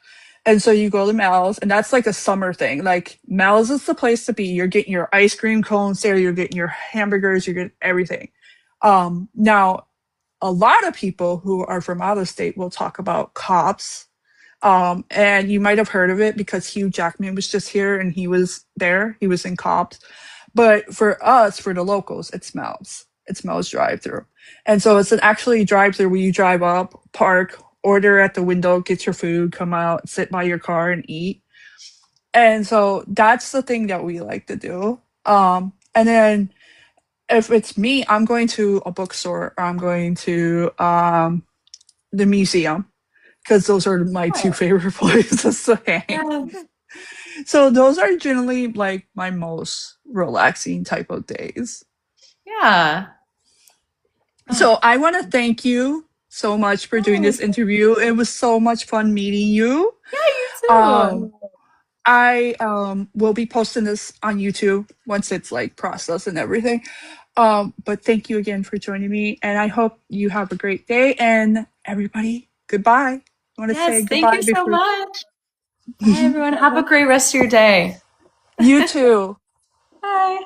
And so you go to Mal's, and that's like a summer thing. Like Mal's is the place to be. You're getting your ice cream cones there, you're getting your hamburgers, you're getting everything. Now a lot of people who are from out of state will talk about Cops, and you might have heard of it because Hugh Jackman was just here and he was there. He was in Cops. But for us, for the locals, it smells. It smells drive through. And so it's an actually drive through where you drive up, park, order at the window, get your food, come out, sit by your car and eat. And so that's the thing that we like to do. And then if it's me, I'm going to a bookstore or I'm going to the museum because those are my two oh. favorite places to hang. Yeah. So those are generally like my most relaxing type of days. Yeah. So Oh, I want to thank you so much for doing oh, this interview. It was so much fun meeting you. yeah, you Um, too. I will be posting this on YouTube once it's like processed and everything. But thank you again for joining me, and I hope you have a great day. And everybody, goodbye. I want to say Yes, thank goodbye you so before much. Bye, everyone. Have a great rest of your day. you too. Bye.